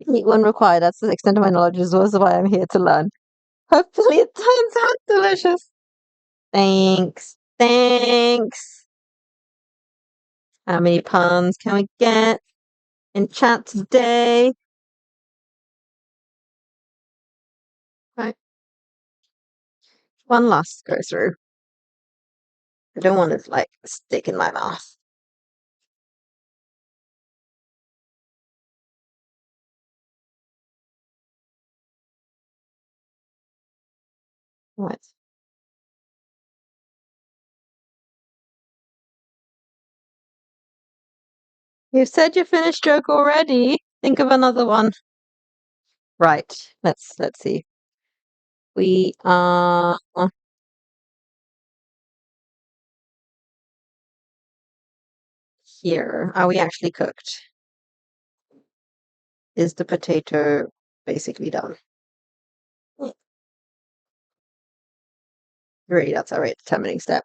Meet when required. That's the extent of my knowledge, as well as why I'm here to learn. Hopefully, it turns out delicious. Thanks. Thanks. How many puns can we get in chat today? Right. One last go through. I don't want it to like stick in my mouth. What? You said you finished joke already. Think of another one. Right. Let's see. We are here. Are we actually cooked? Is the potato basically done? Really, that's our rate determining step.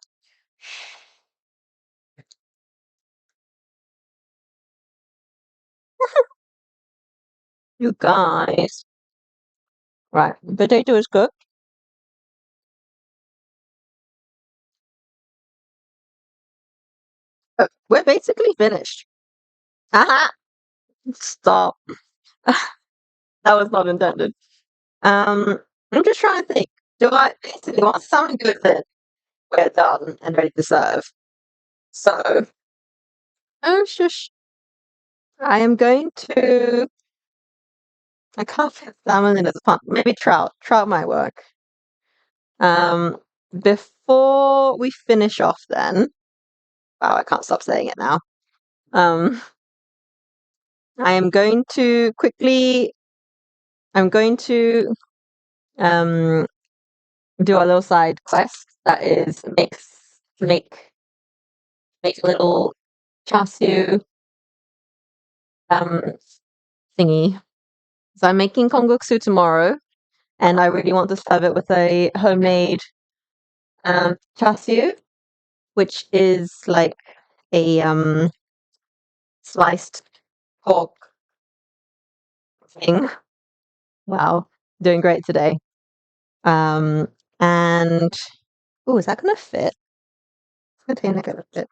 You guys. Right. Potato is cooked. We're basically finished. Haha. Stop. That was not intended. I'm just trying to think. Do I basically want something good that we're done and ready to serve? So, oh shush. I am going to. I can't fit salmon in as a pun. Maybe trout. Trout might work. Um, before we finish off, then. Wow, I can't stop saying it now. Um, I am going to quickly. I'm going to um do a little side quest that is make a little char siu um thingy. So I'm making kongguksu tomorrow, and I really want to serve it with a homemade char siu, which is like a sliced pork thing. Wow, doing great today. Um, and oh, is that gonna fit? It's gonna fit.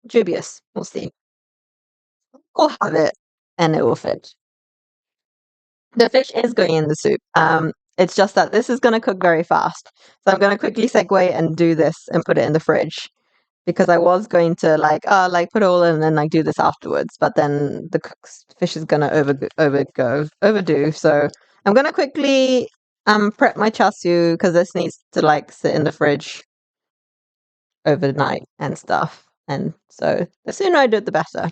Dubious. We'll see. We'll have it, and it will fit. The fish is going in the soup. It's just that this is going to cook very fast. So I'm going to quickly segue and do this and put it in the fridge because I was going to like put it all in and then like do this afterwards, but then the fish is going to overdo. So I'm going to quickly prep my char siu because this needs to like sit in the fridge overnight and stuff. And so the sooner I do it, the better. So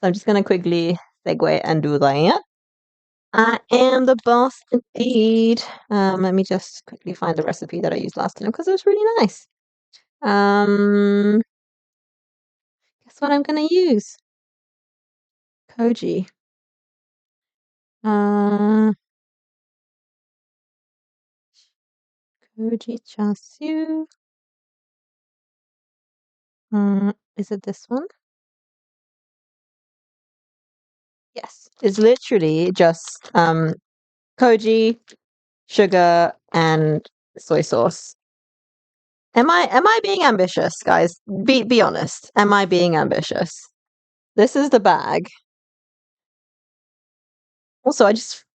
I'm just going to quickly segue and do that. I am the boss indeed. Let me just quickly find the recipe that I used last time because it was really nice. Guess what I'm gonna use? Koji. Uh, Koji char siu. Is it this one? Yes. It's literally just koji, sugar, and soy sauce. Am I being ambitious, guys? Be honest. Am I being ambitious? This is the bag. Also, oh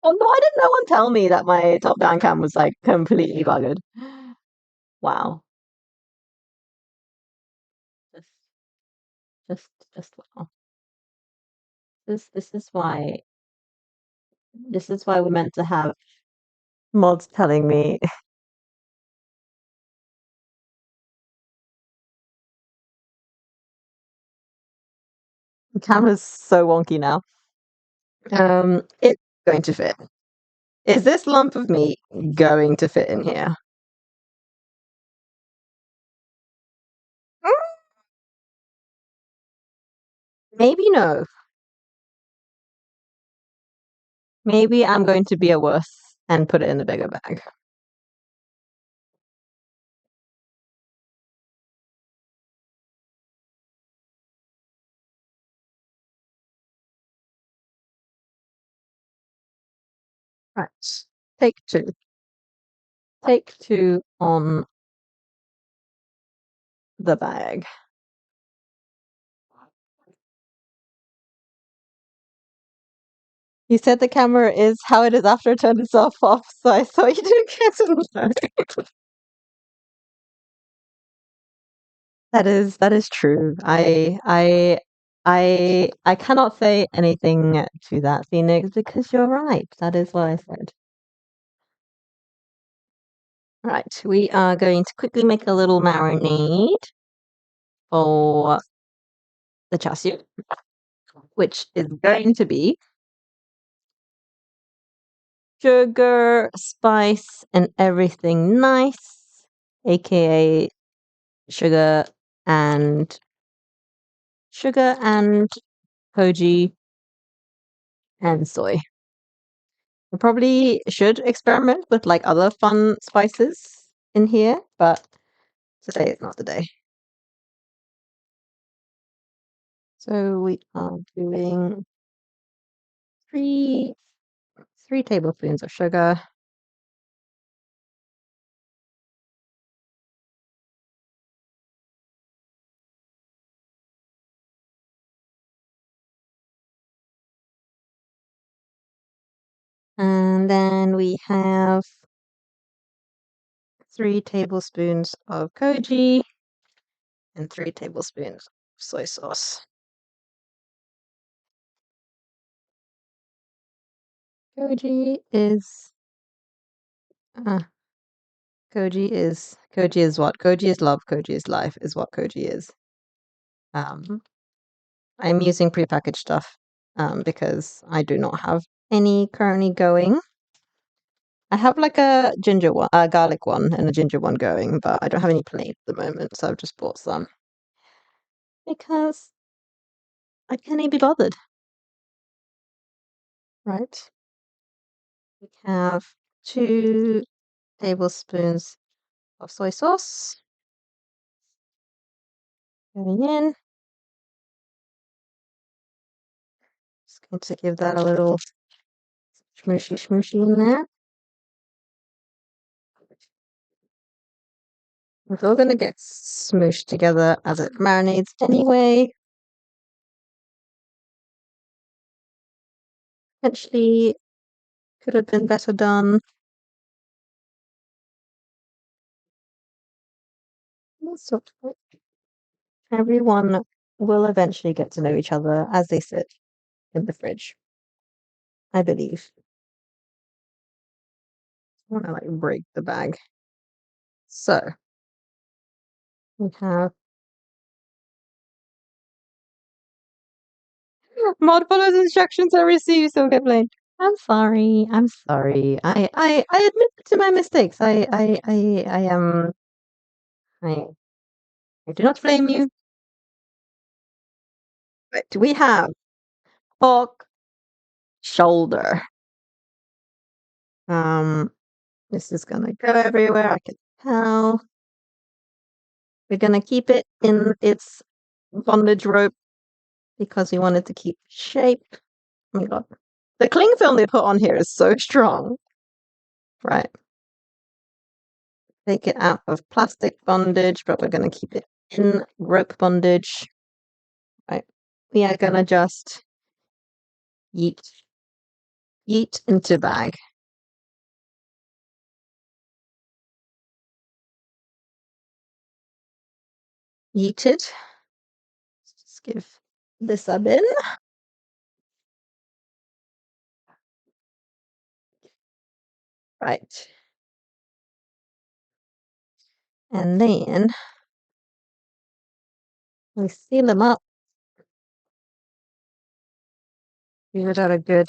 no, why did no one tell me that my top-down cam was like completely buggered? Wow. Just, just wow. This is why we're meant to have mods telling me. The camera's so wonky now. It's going to fit. Is this lump of meat going to fit in here? Maybe no. Maybe I'm going to be a wuss and put it in a bigger bag. Right. Take two. Take two on the bag. You said the camera is how it is after it turned itself off, so I thought you didn't get to know. That is true. I cannot say anything to that, Phoenix, because you're right. That is what I said. Right, we are going to quickly make a little marinade for the chassis, which is going to be sugar, spice, and everything nice, aka sugar and koji and soy. We probably should experiment with like other fun spices in here, but today is not the day. So we are doing three tablespoons of sugar. And then we have 3 tablespoons of koji and 3 tablespoons of soy sauce. Koji is uh, koji is what? Koji is love, koji is life, is what koji is. I'm using prepackaged stuff because I do not have any currently going. I have like a ginger one, a garlic one, and a ginger one going, but I don't have any plain at the moment, so I've just bought some because I can't be bothered. Right? We have 2 tablespoons of soy sauce going in. Just going to give that a little smooshy in there. It's all going to get smooshed together as it marinates anyway. Actually, could have been better done. So everyone will eventually get to know each other as they sit in the fridge, I believe. I want to like break the bag. So we have mod follows instructions are received, so get blamed. I'm sorry. I'm sorry. I admit to my mistakes. I am I do not blame you. But we have pork shoulder. This is gonna go everywhere, I can tell. We're gonna keep it in its bondage rope because we wanted to keep shape. Oh my god. The cling film they put on here is so strong. Right. Take it out of plastic bondage, but we're going to keep it in rope bondage. Right. We are going to just yeet into bag. Yeeted. Just give this a bin. Right. And then we seal them up. Give it a good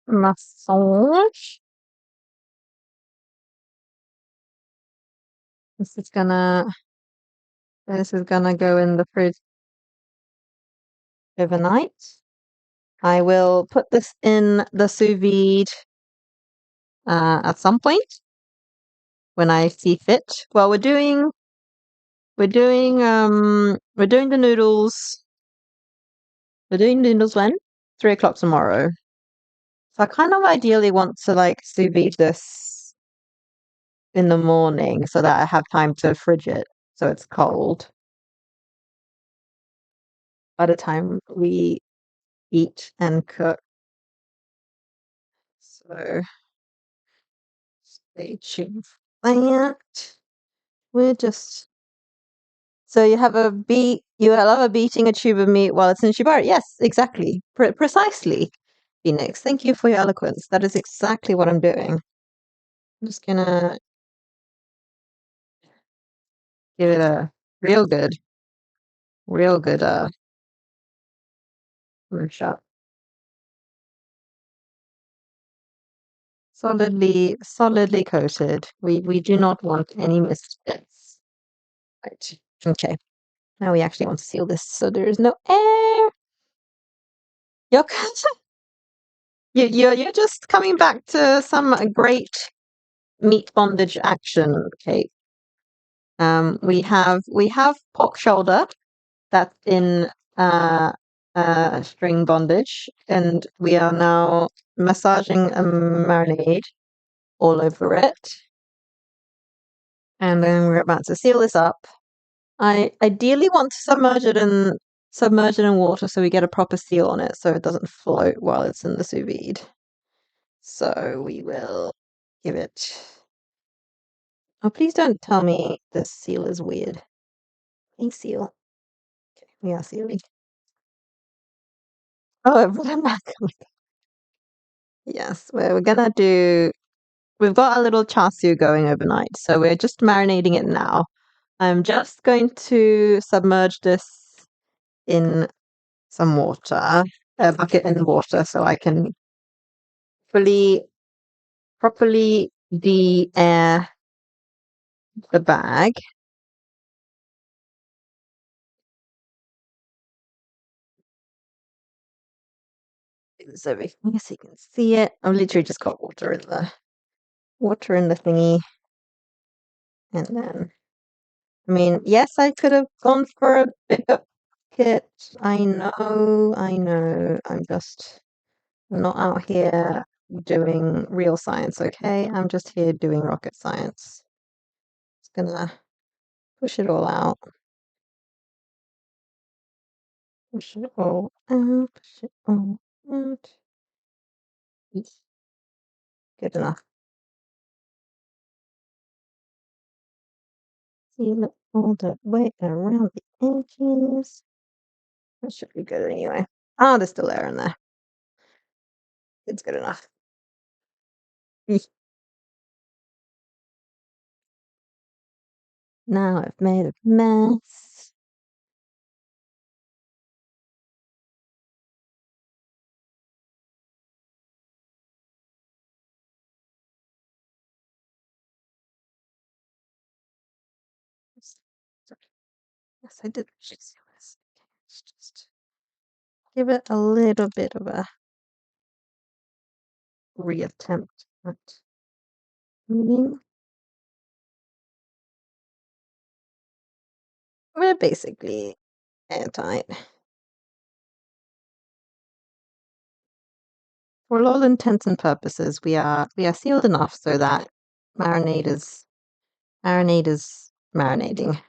massage. This is gonna go in the fridge overnight. I will put this in the sous vide at some point when I see fit. Well, we're doing the noodles. We're doing noodles when 3 o'clock tomorrow. So I kind of ideally want to like sous vide this in the morning so that I have time to fridge it so it's cold by the time we eat and cook. So stay tuned for that. We're just so you love a beating a tube of meat while it's in shibari. Yes, exactly. Precisely. Phoenix, thank you for your eloquence. That is exactly what I'm doing. I'm just gonna give it a real good, real good shot. Solidly coated. We do not want any misfits. Right. Okay. Now we actually want to seal this so there is no air. You're you're just coming back to some great meat bondage action, Kate. We have pork shoulder that's in uh, string bondage, and we are now massaging a marinade all over it. And then we're about to seal this up. I ideally want to submerge it in water so we get a proper seal on it so it doesn't float while it's in the sous vide. So we will give it. Oh, please don't tell me this seal is weird. Hey, seal. Okay, we are sealing. Oh, but I'm back. Yes, we're gonna do. We've got a little char siu going overnight, so we're just marinating it now. I'm just going to submerge this in some water, a bucket in water, so I can properly de-air the bag. So I guess you can see it. I've literally just got water in the thingy, and then I mean, yes, I could have gone for a bigger bucket. I know. I'm not out here doing real science, okay? I'm just here doing rocket science. Just gonna push it all out. Push it all out. Push it all out. Yes. Good enough. Seal it all the way around the edges. That should be good anyway. Oh, there's still air in there. It's good enough. Now I've made a mess. Yes, I did actually seal this. Okay, let's just give it a little bit of a reattempt at moving. We're basically airtight. For all intents and purposes, we are sealed enough so that marinade is marinating.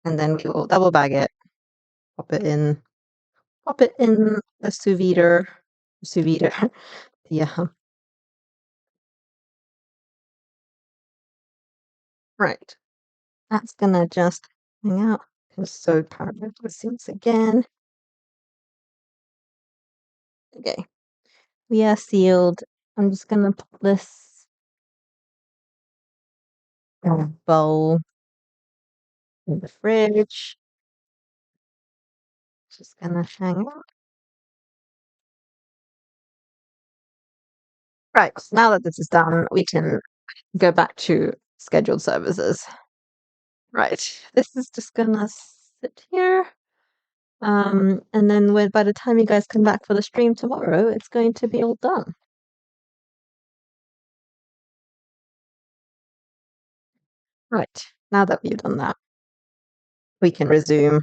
And then we will double bag it, pop it in the sous vide. Sous vide. Yeah. Right. That's gonna just hang out. I'm so tired of the seals again. Okay. We are sealed. I'm just gonna put this in a bowl in the fridge. Just gonna hang out. Right. Now that this is done, we can go back to scheduled services. Right. This is just gonna sit here. And then by the time you guys come back for the stream tomorrow, it's going to be all done. Right. Now that we've done that, we can resume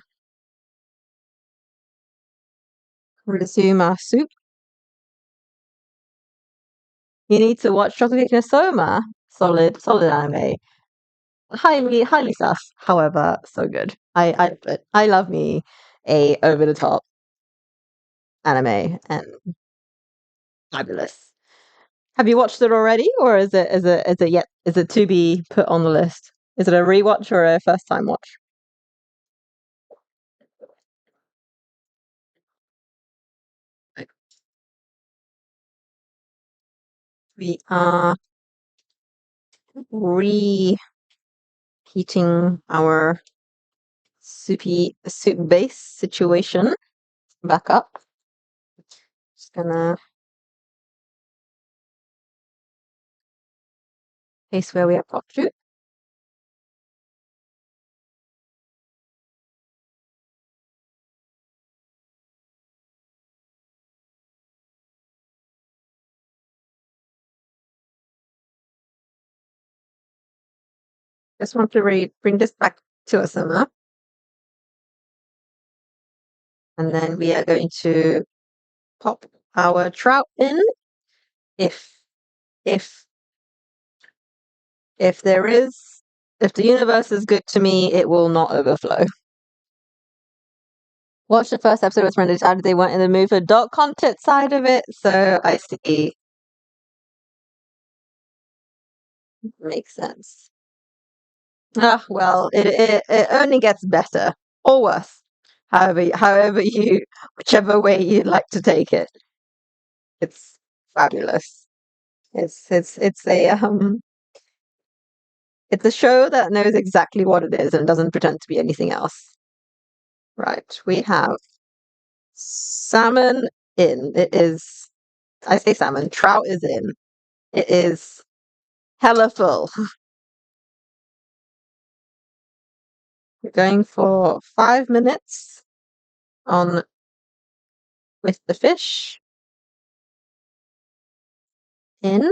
our soup. You need to watch Shokugeki no Soma. Solid anime. Highly sus. However, so good. I love me a over the top anime and fabulous. Have you watched it already, or is it to be put on the list? Is it a rewatch or a first time watch? We are reheating our soup base situation back up. Just gonna paste where we have got to. Just want to bring this back to a simmer, and then we are going to pop our trout in. If if if there is if the universe is good to me, it will not overflow. Watched the first episode with friends decided they weren't in the mood for adult content side of it, so I see. Makes sense. Ah, well, it only gets better or worse. Whichever way you like to take it. It's fabulous. It's a show that knows exactly what it is and doesn't pretend to be anything else. Right. We have salmon in. I say salmon, trout is in. It is hella full. We're going for 5 minutes on with the fish in.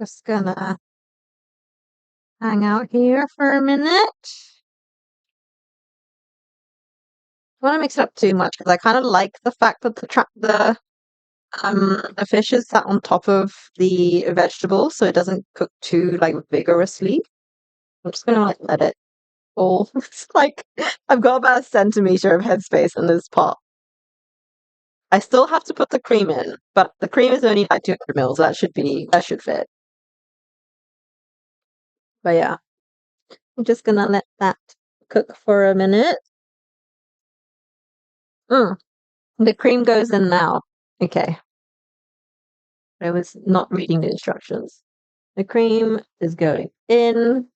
Just gonna hang out here for a minute. I don't want to mix it up too much because I kind of like the fact that the fish is sat on top of the vegetables, so it doesn't cook too like vigorously. I'm just gonna like let it all. It's like I've got about a centimeter of headspace in this pot. I still have to put the cream in, but the cream is only like 200 mils. That should fit. But yeah, I'm just gonna let that cook for a minute. Mm, the cream goes in now. Okay, I was not reading the instructions. The cream is going in.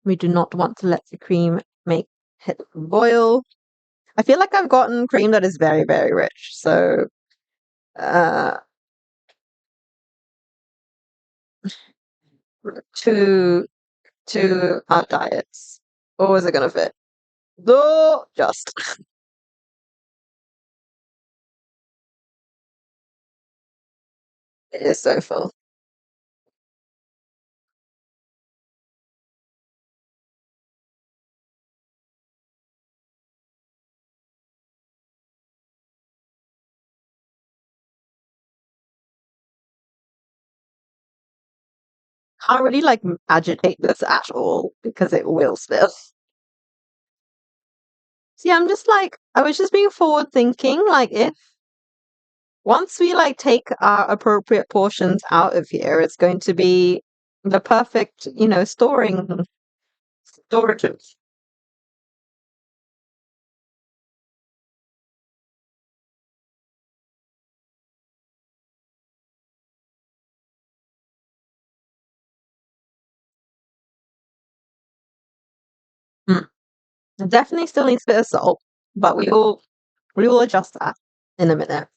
We do not want to let the cream hit boil. I feel like I've gotten cream that is very, very rich. So, uh, to our diets. Or is it gonna fit? No, just it is so full. Can't really like agitate this at all because it will spill. See, I'm just like I was just being forward thinking, like if once we like take our appropriate portions out of here, it's going to be the perfect, storage. Mm. It definitely still needs a bit of salt, but we will adjust that in a minute.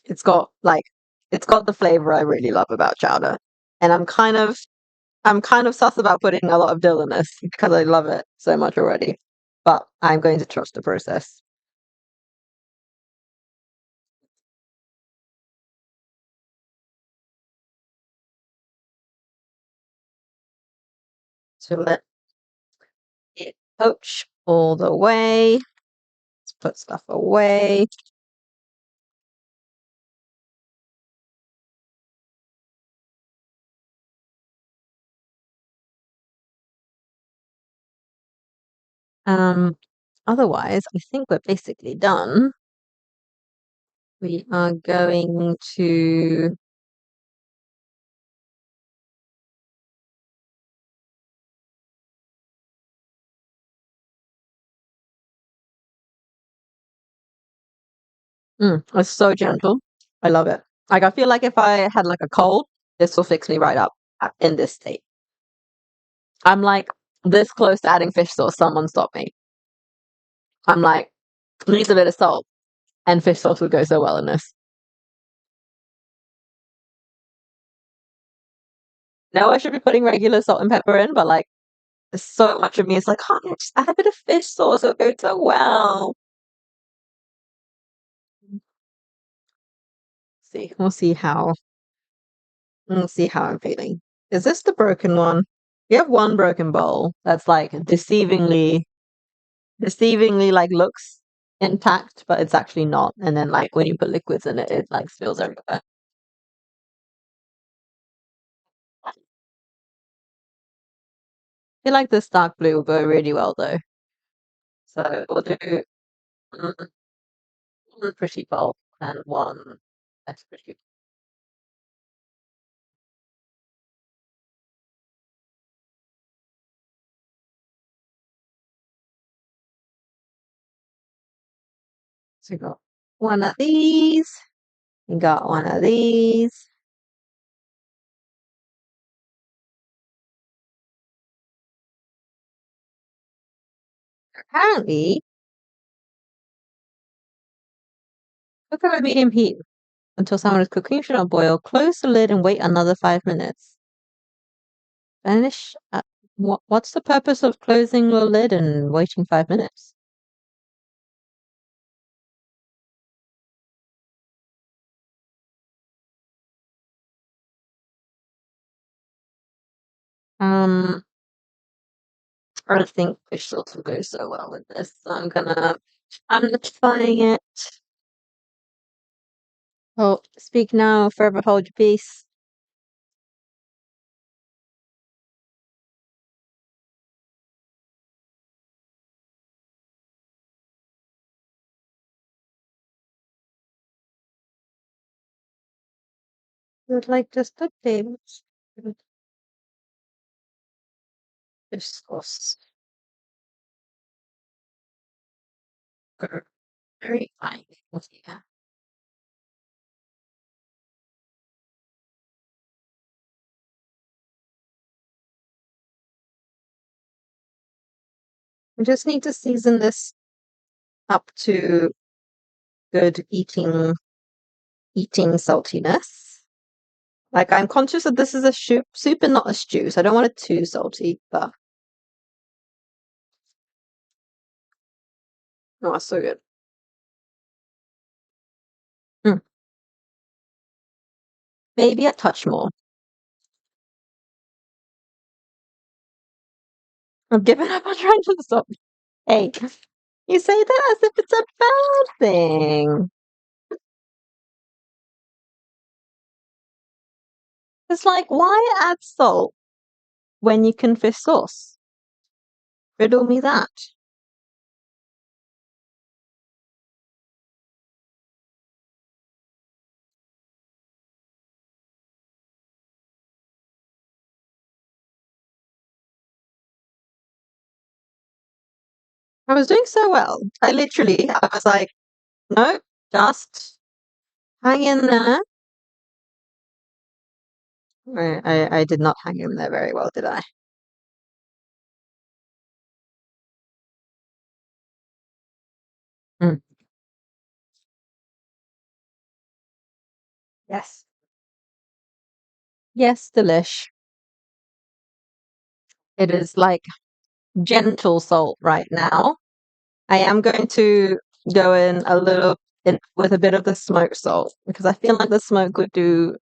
It's got like it's got the flavor I really love about chowder. And I'm kind of sus about putting a lot of dill in this because I love it so much already. But I'm going to trust the process. to let it poach all the way. Let's put stuff away. Otherwise, I think we're basically done. We are going to it's so gentle. I love it. Like I feel like if I had like a cold, this will fix me right up in this state. I'm like this close to adding fish sauce. Someone stop me. I'm like, needs a bit of salt, and fish sauce would go so well in this. Now I should be putting regular salt and pepper in, but like so much of me is like, oh, yeah, just add a bit of fish sauce. It'll go so well. See, we'll see how I'm feeling. Is this the broken one? We have one broken bowl that's like deceivingly like looks intact, but it's actually not. And then like when you put liquids in it, it like spills everywhere. I feel like this dark blue will go really well though. So we'll do mm, one pretty bowl and one less pretty. So we got one of these. We got one of these. Apparently, cook over medium heat until salmon is cooking. Should not boil. Close the lid and wait another 5 minutes. Finish. What's the purpose of closing the lid and waiting 5 minutes? Um, I don't think fish sauce will go so well with this. So I'm trying it. Oh, speak now, forever hold your peace. Would like just a tablespoon fish sauce. Very fine. Yeah. I just need to season this up to good eating saltiness. Like I'm conscious that this is a soup and not a stew, so I don't want it too salty, but oh, it's so good. Mm, maybe a touch more. I've given up on trying to stop. Hey, you say that as if it's a bad thing. It's like, why add salt when you can fish sauce? Riddle me that. I was doing so well. I was like, no, just hang in there. I did not hang in there very well, did I? Mm. Yes. Yes, delish. It is like gentle salt right now. I am going to go in a little in with a bit of the smoked salt because I feel like the smoke would do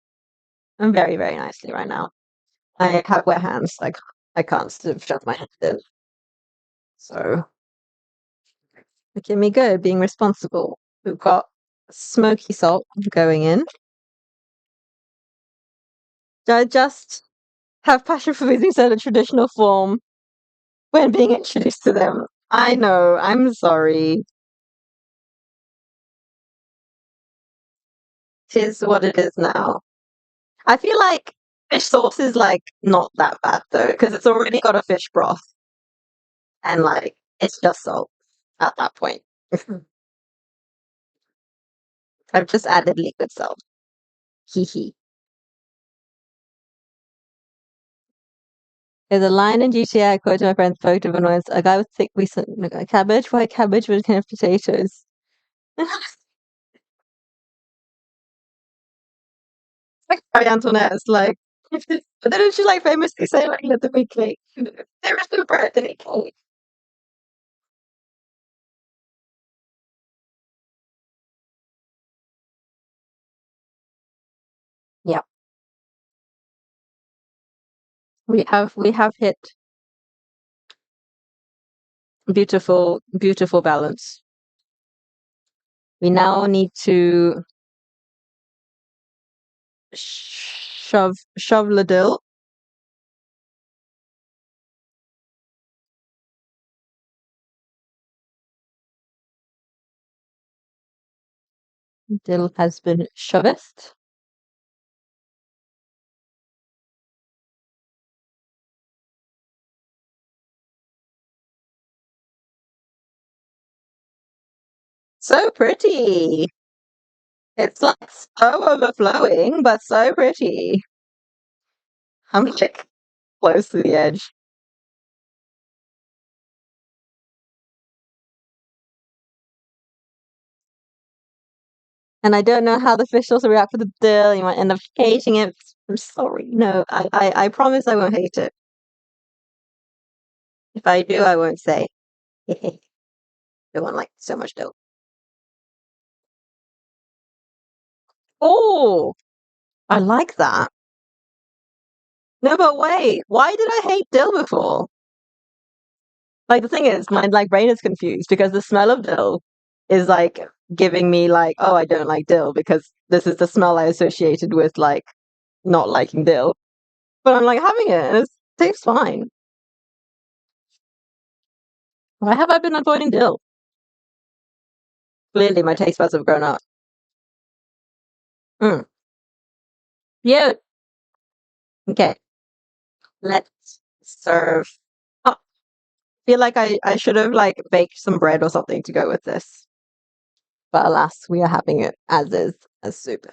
very, very nicely right now. I have wet hands. Like I can't sort of shove my hand in. So look at me go, being responsible. We've got smoky salt going in. I just have passion for foods in a traditional form when being introduced to them. I know, I'm sorry. Tis what it is now. I feel like fish sauce is like not that bad though, because it's already got a fish broth and like it's just salt at that point. I've just added liquid salt. Hee hee. There's a line in GTA I quoted my friend's photo of annoyance. A guy with thick recent cabbage, white cabbage with kind of potatoes. Like Marie Antoinette's like but didn't she like famously say like let the meat cake? There is no bread in it cake. Yeah. We have hit beautiful balance. We now need to shove the dill. Dill has been shoved. So pretty. It's like so overflowing, but so pretty. I'm like close to the edge. And I don't know how the fish will react with the dill. You might end up hating it. I'm sorry. No, I promise I won't hate it. If I do, I won't say. Don't want like so much dill. Oh, I like that. No, but wait, why did I hate dill before? Like the thing is, my like brain is confused because the smell of dill is like giving me like, oh, I don't like dill because this is the smell I associated with like not liking dill. But I'm like having it and it tastes fine. Why have I been avoiding dill? Clearly, my taste buds have grown up. Mm. Yeah. Okay. Let's serve. Oh, feel like I should have like baked some bread or something to go with this. But alas, we are having it as is, as soup.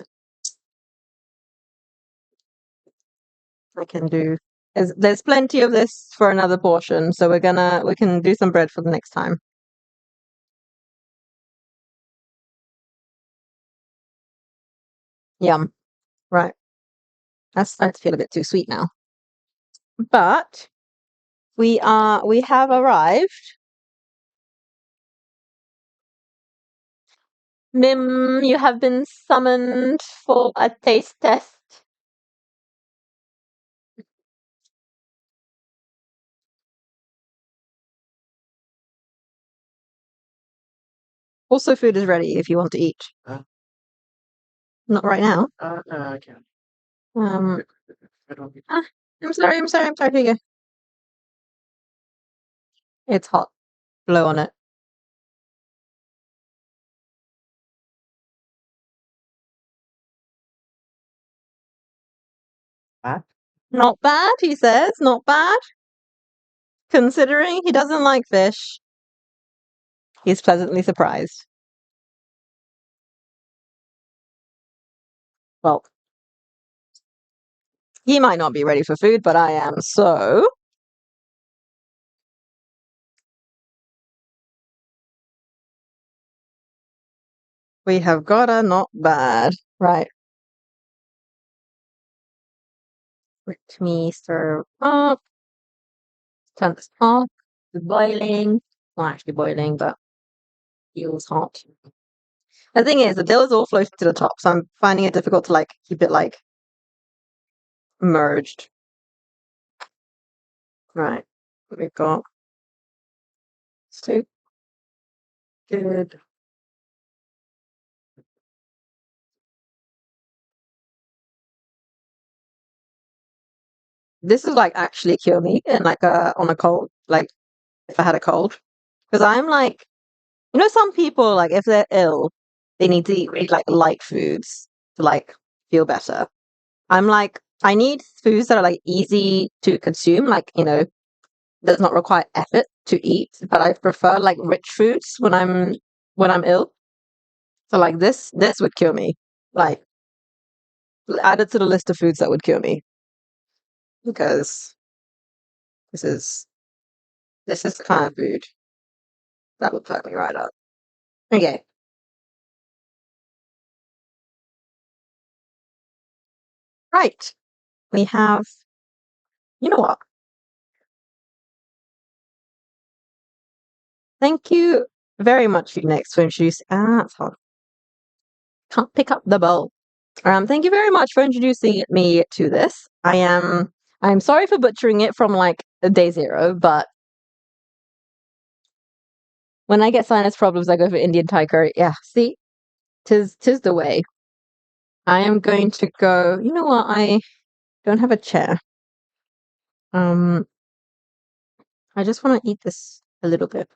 I can do. There's plenty of this for another portion, so we can do some bread for the next time. Yum. Right. That's starting to feel a bit too sweet now. But we have arrived. Mim, you have been summoned for a taste test. Also, food is ready if you want to eat. Not right now. No, I can't. Um, I don't get ah, I'm sorry. Here you go. It's hot. Blow on it. that. Not bad, he says. Not bad. Considering he doesn't like fish, he's pleasantly surprised. Well, he might not be ready for food, but I am. So we have got a not bad. Right. Let me serve up. Turn this off. It's boiling. Not actually boiling, but feels hot. The thing is, the dill is all floating to the top, so I'm finding it difficult to like keep it like merged. Right. We've got soup. Good. This is like actually cure me and like on a cold, like if I had a cold. Because I'm like, some people like if they're ill, they need to eat really like light foods to like feel better. I'm like, I need foods that are like easy to consume, like, does not require effort to eat, but I prefer like rich foods when I'm ill. So like this would cure me. Like add it to the list of foods that would cure me because this is this is the kind of food that would perk me right up. Okay, right. We have, you know what? Thank you very much, Phoenix, for introducing. It's hard. Can't pick up the bowl. Thank you very much for introducing me to this. I'm sorry for butchering it from like day zero, but when I get sinus problems, I go for Indian Thai curry. Yeah, see, tis the way. I am going to go. You know what? I don't have a chair. Um, I just want to eat this a little bit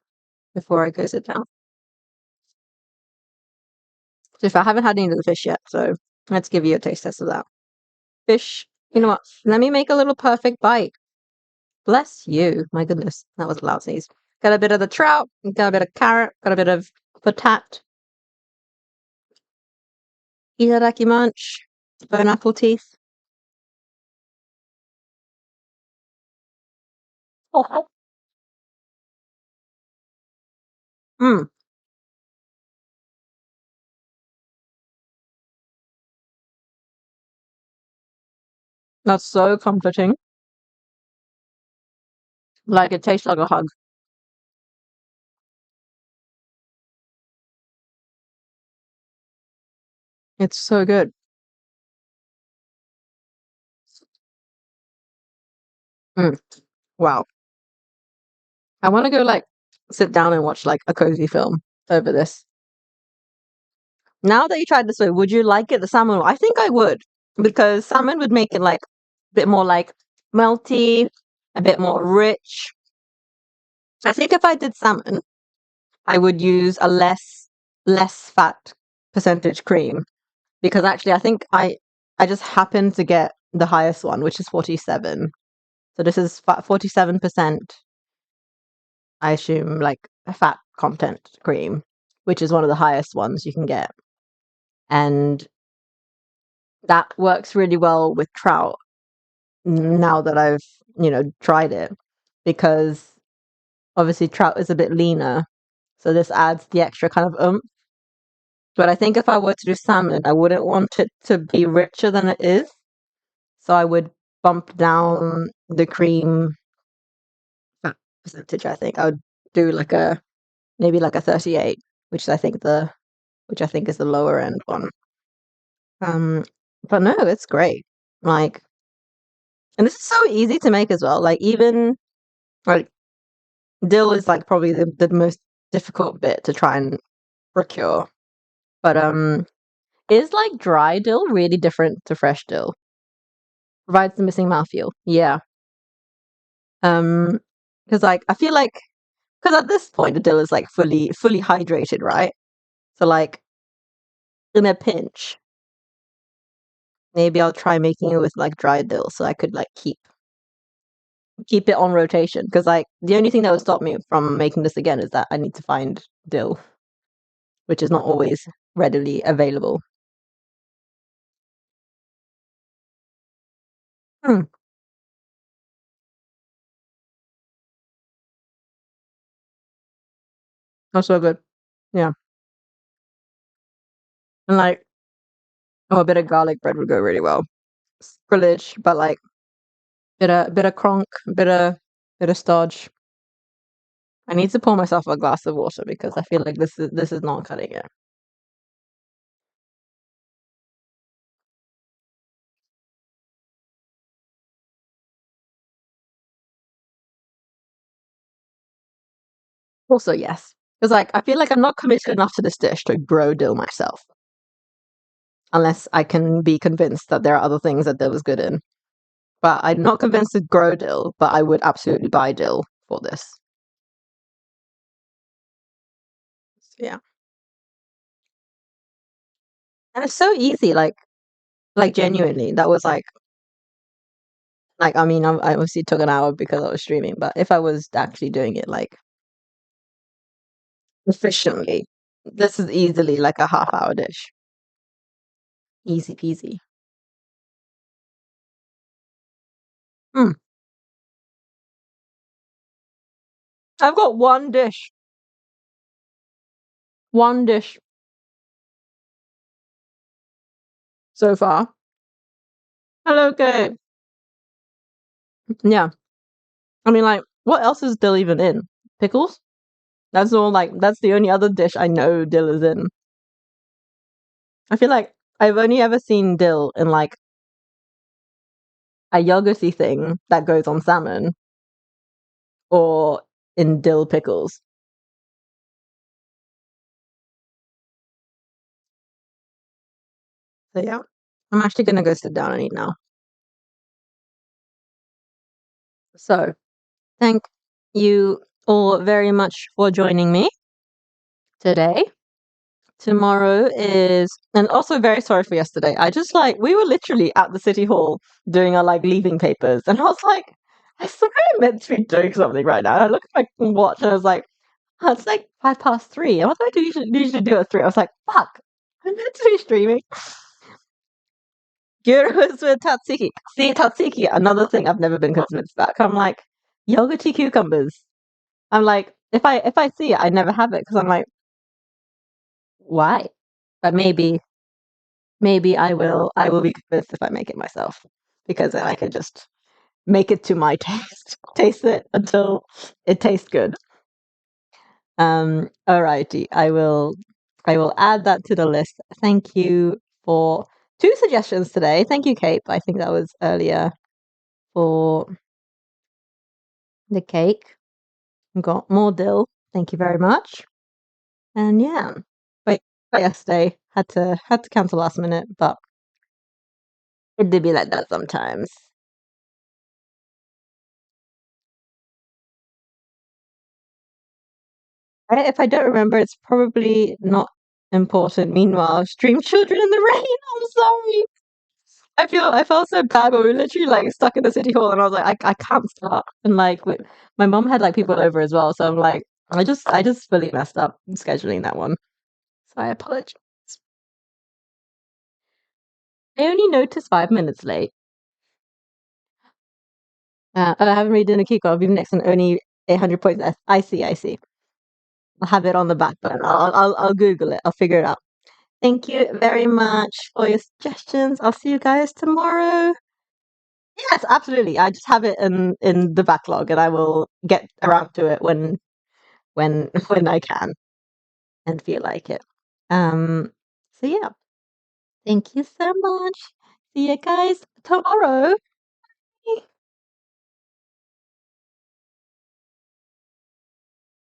before I go sit down. So if I haven't had any of the fish yet, so let's give you a taste test of that. Fish. You know what? Let me make a little perfect bite. Bless you. My goodness, that was a loud sneeze. Got a bit of the trout, got a bit of carrot, got a bit of potat. Itaraki munch. Bone apple teeth. Oh, mm, that's so comforting. Like it tastes like a hug. It's so good. Mm, wow. I want to go like sit down and watch like a cozy film over this. Now that you tried this way, would you like it the salmon? I think I would because salmon would make it like a bit more like melty, a bit more rich. I think if I did salmon, I would use a less fat percentage cream because actually I think I just happened to get the highest one, which is 47. So this is 47%, I assume, like a fat content cream, which is one of the highest ones you can get. And that works really well with trout now that I've, tried it because obviously trout is a bit leaner. So this adds the extra kind of But I think if I were to do salmon, I wouldn't want it to be richer than it is. So I would bump down the cream fat percentage, I think. I would do like a maybe like a 38, which I think is the lower end one. Um but no, it's great. Like and this is so easy to make as well. Like even like dill is like probably the most difficult bit to try and procure. But is like dry dill really different to fresh dill? Provides the missing mouthfeel. Yeah. Um, because like I feel like because at this point the dill is like fully hydrated, right? So like in a pinch, maybe I'll try making it with like dried dill so I could like keep it on rotation. Because like the only thing that would stop me from making this again is that I need to find dill, which is not always readily available. Hmm, that's so good. Yeah, and like a bit of garlic bread would go really well. Spillage, but like bit of cronk, bit of starch. I need to pour myself a glass of water because I feel like this is not cutting it. Also, yes. Because like I feel like I'm not committed enough to this dish to grow dill myself. Unless I can be convinced that there are other things that dill is good in. But I'm not convinced to grow dill, but I would absolutely buy dill for this. So, yeah. And it's so easy, like genuinely. That was like I mean I obviously took an hour because I was streaming, but if I was actually doing it like efficiently, this is easily like a half-hour dish. Easy peasy. Mm. I've got one dish so far. Hello, okay. Yeah. I mean, like, what else is dill even in? Pickles? That's all, like, that's the only other dish I know dill is in. I feel like I've only ever seen dill in, like, a yogurty thing that goes on salmon or in dill pickles. So, yeah. I'm actually gonna go sit down and eat now. So, thank you all very much for joining me today. Tomorrow is, and also very sorry for yesterday. I just like, we were literally at the city hall doing our like leaving papers, and I was like, I swear I'm meant to be doing something right now. And I looked at my watch and I was like, oh, it's like 3:05. And what do I usually do at 3? I was like, fuck, I'm meant to be streaming. Gyros with tatsiki. See, tatsiki, another thing I've never been convinced about. I'm like, yogurty cucumbers. I'm like, if I see it, I never have it because I'm like, why? But maybe I will be convinced if I make it myself because then I can just make it to my taste it until it tastes good. Alrighty, I will add that to the list. Thank you for 2 suggestions today. Thank you, Kate. I think that was earlier for the cake. We got more dill. Thank you very much. And yeah, wait, yesterday had to cancel last minute, but it did be like that sometimes. If I don't remember, it's probably not important. Meanwhile, stream children in the rain. I'm sorry. I felt so bad, but we were literally like stuck in the city hall, and I was like, I can't stop. And like, my mom had like people over as well, so I'm like, I just fully messed up scheduling that one. So I apologize. I only noticed 5 minutes late. And I haven't really done a kick off. Even next and only 800 points. I see. I see. I'll have it on the back burner. I'll Google it. I'll figure it out. Thank you very much for your suggestions. I'll see you guys tomorrow. Yes, absolutely. I just have it in the backlog, and I will get around to it when when I can and feel like it. So yeah, thank you so much. See you guys tomorrow.